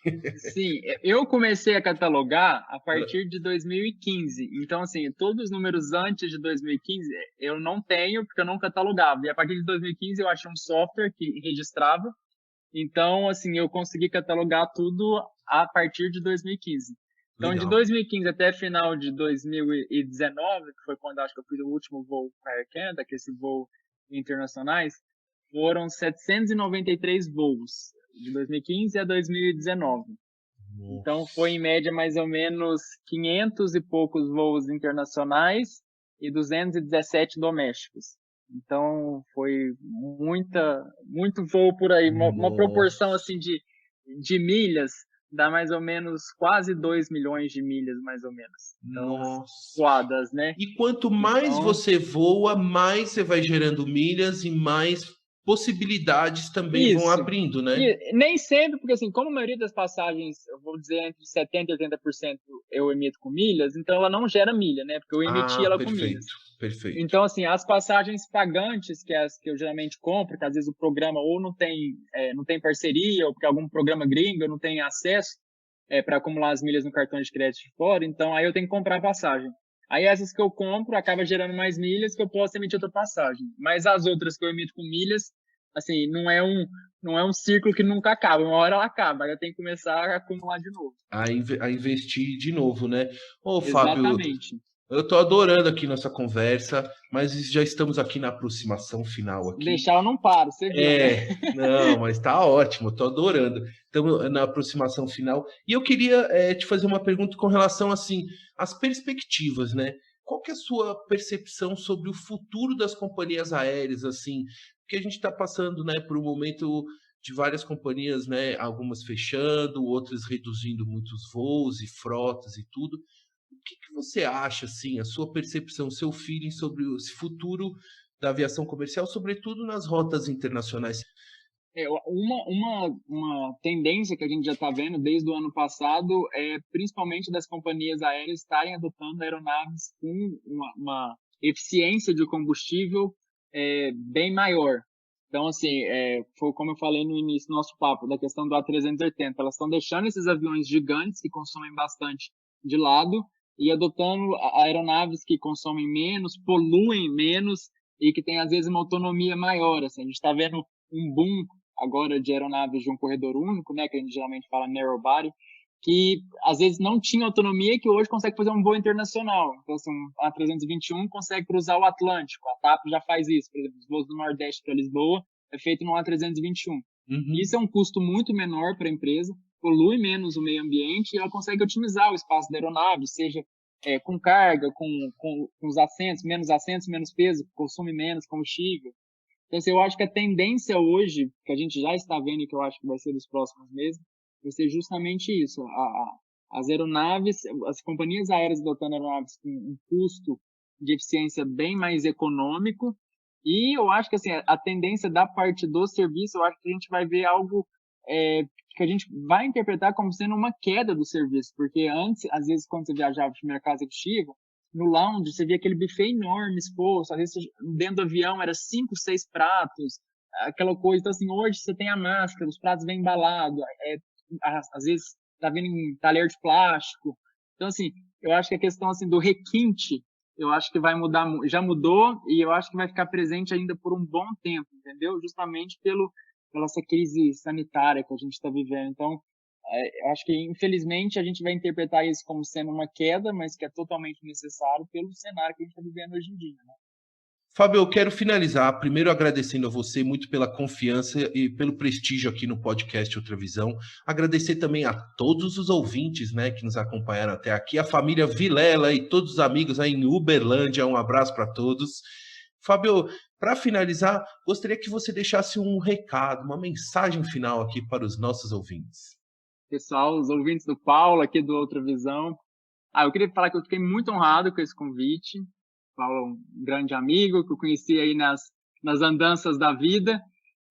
Sim, eu comecei a catalogar a partir de 2015. Então, assim, todos os números antes de 2015 eu não tenho, porque eu não catalogava. E a partir de 2015 eu achei um software que registrava. Então, assim, eu consegui catalogar tudo a partir de 2015. Então, Legal. de 2015 até final de 2019, que foi quando acho que eu fiz o último voo para a Air Canada, que é esse voo internacionais, foram 793 voos, de 2015 a 2019. Nossa. Então, foi em média mais ou menos 500 e poucos voos internacionais e 217 domésticos. Então, foi muito voo por aí. Uma proporção assim de milhas dá mais ou menos quase 2 milhões de milhas, mais ou menos. Então, voadas, né? E quanto mais você voa, mais você vai gerando milhas e mais possibilidades também vão abrindo, né? E nem sempre, porque assim, como a maioria das passagens, eu vou dizer entre 70% e 80% eu emito com milhas, então ela não gera milha, né? Porque eu emiti ela com milhas. Perfeito. Então, assim, as passagens pagantes, que é as que eu geralmente compro, que às vezes o programa ou não tem parceria, ou porque algum programa gringo eu não tenho acesso para acumular as milhas no cartão de crédito de fora, então aí eu tenho que comprar passagem. Aí essas que eu compro acaba gerando mais milhas que eu posso emitir outra passagem. Mas as outras que eu emito com milhas, assim, não é um ciclo que nunca acaba. Uma hora ela acaba, aí eu tenho que começar a acumular de novo. A investir de novo, né? Ô, Exatamente. Fábio, eu tô adorando aqui nossa conversa, mas já estamos aqui na aproximação final. Aqui. Deixar eu não paro, você viu, né? Não, mas tá ótimo, tô adorando. Estamos na aproximação final. E eu queria te fazer uma pergunta com relação, assim, às perspectivas, né? Qual que é a sua percepção sobre o futuro das companhias aéreas, assim? Porque a gente está passando, né, por um momento de várias companhias, né, algumas fechando, outras reduzindo muitos voos e frotas e tudo. O que você acha, assim, a sua percepção, seu feeling sobre o futuro da aviação comercial, sobretudo nas rotas internacionais? Uma tendência que a gente já está vendo desde o ano passado é principalmente das companhias aéreas estarem adotando aeronaves com uma eficiência de combustível bem maior. Então, assim, foi como eu falei no início do nosso papo, da questão do A380. Elas estão deixando esses aviões gigantes que consomem bastante de lado e adotando aeronaves que consomem menos, poluem menos e que têm, às vezes, uma autonomia maior. Assim, a gente está vendo um boom agora de aeronaves de um corredor único, né, que a gente geralmente fala narrow body, que às vezes não tinha autonomia e que hoje consegue fazer um voo internacional. Então, assim, a A321 consegue cruzar o Atlântico, a TAP já faz isso. Por exemplo, os voos do Nordeste para Lisboa é feito no A321. Isso é um custo muito menor para a empresa, polui menos o meio ambiente e ela consegue otimizar o espaço da aeronave, seja com carga, com os assentos, menos peso, consome menos combustível. Então, assim, eu acho que a tendência hoje, que a gente já está vendo e que eu acho que vai ser dos próximos meses, vai ser justamente isso. As aeronaves, as companhias aéreas adotando aeronaves com um custo de eficiência bem mais econômico. E eu acho que assim, a tendência da parte do serviço, eu acho que a gente vai ver algo que a gente vai interpretar como sendo uma queda do serviço. Porque antes, às vezes, quando você viajava de primeira classe executiva, no lounge, você via aquele buffet enorme exposto, às vezes dentro do avião era 5, 6 pratos, aquela coisa. Então, assim, hoje você tem a máscara, os pratos bem embalados, às vezes tá vindo em talher de plástico. Então, assim, eu acho que a questão assim, do requinte, eu acho que vai mudar, já mudou, e eu acho que vai ficar presente ainda por um bom tempo, entendeu? Justamente pela essa crise sanitária que a gente está vivendo. Então, eu acho que, infelizmente, a gente vai interpretar isso como sendo uma queda, mas que é totalmente necessário pelo cenário que a gente está vivendo hoje em dia, né? Fábio, eu quero finalizar primeiro agradecendo a você muito pela confiança e pelo prestígio aqui no podcast Outra Visão. Agradecer também a todos os ouvintes, né, que nos acompanharam até aqui, a família Vilela e todos os amigos aí em Uberlândia. Um abraço para todos. Fábio, para finalizar, gostaria que você deixasse um recado, uma mensagem final aqui para os nossos ouvintes. Pessoal, os ouvintes do Paulo, aqui do Outra Visão. Eu queria falar que eu fiquei muito honrado com esse convite. Paulo é um grande amigo que eu conheci aí nas andanças da vida.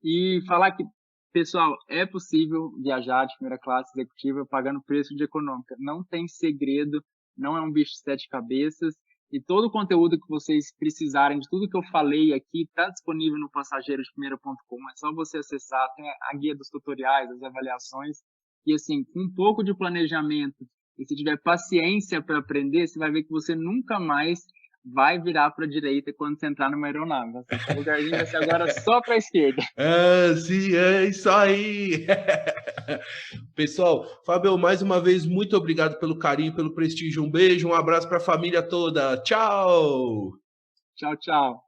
E falar que, pessoal, é possível viajar de primeira classe executiva pagando preço de econômica. Não tem segredo, não é um bicho de 7 cabeças. E todo o conteúdo que vocês precisarem, de tudo que eu falei aqui, está disponível no passageirodeprimera.com. É só você acessar, tem a guia dos tutoriais, as avaliações. E assim, com um pouco de planejamento, e se tiver paciência para aprender, você vai ver que você nunca mais vai virar para a direita quando você entrar numa aeronave. O lugarzinho vai ser agora só para a esquerda. Sim, é isso aí. Pessoal, Fábio, mais uma vez, muito obrigado pelo carinho, pelo prestígio. Um beijo, um abraço para a família toda. Tchau! Tchau, tchau.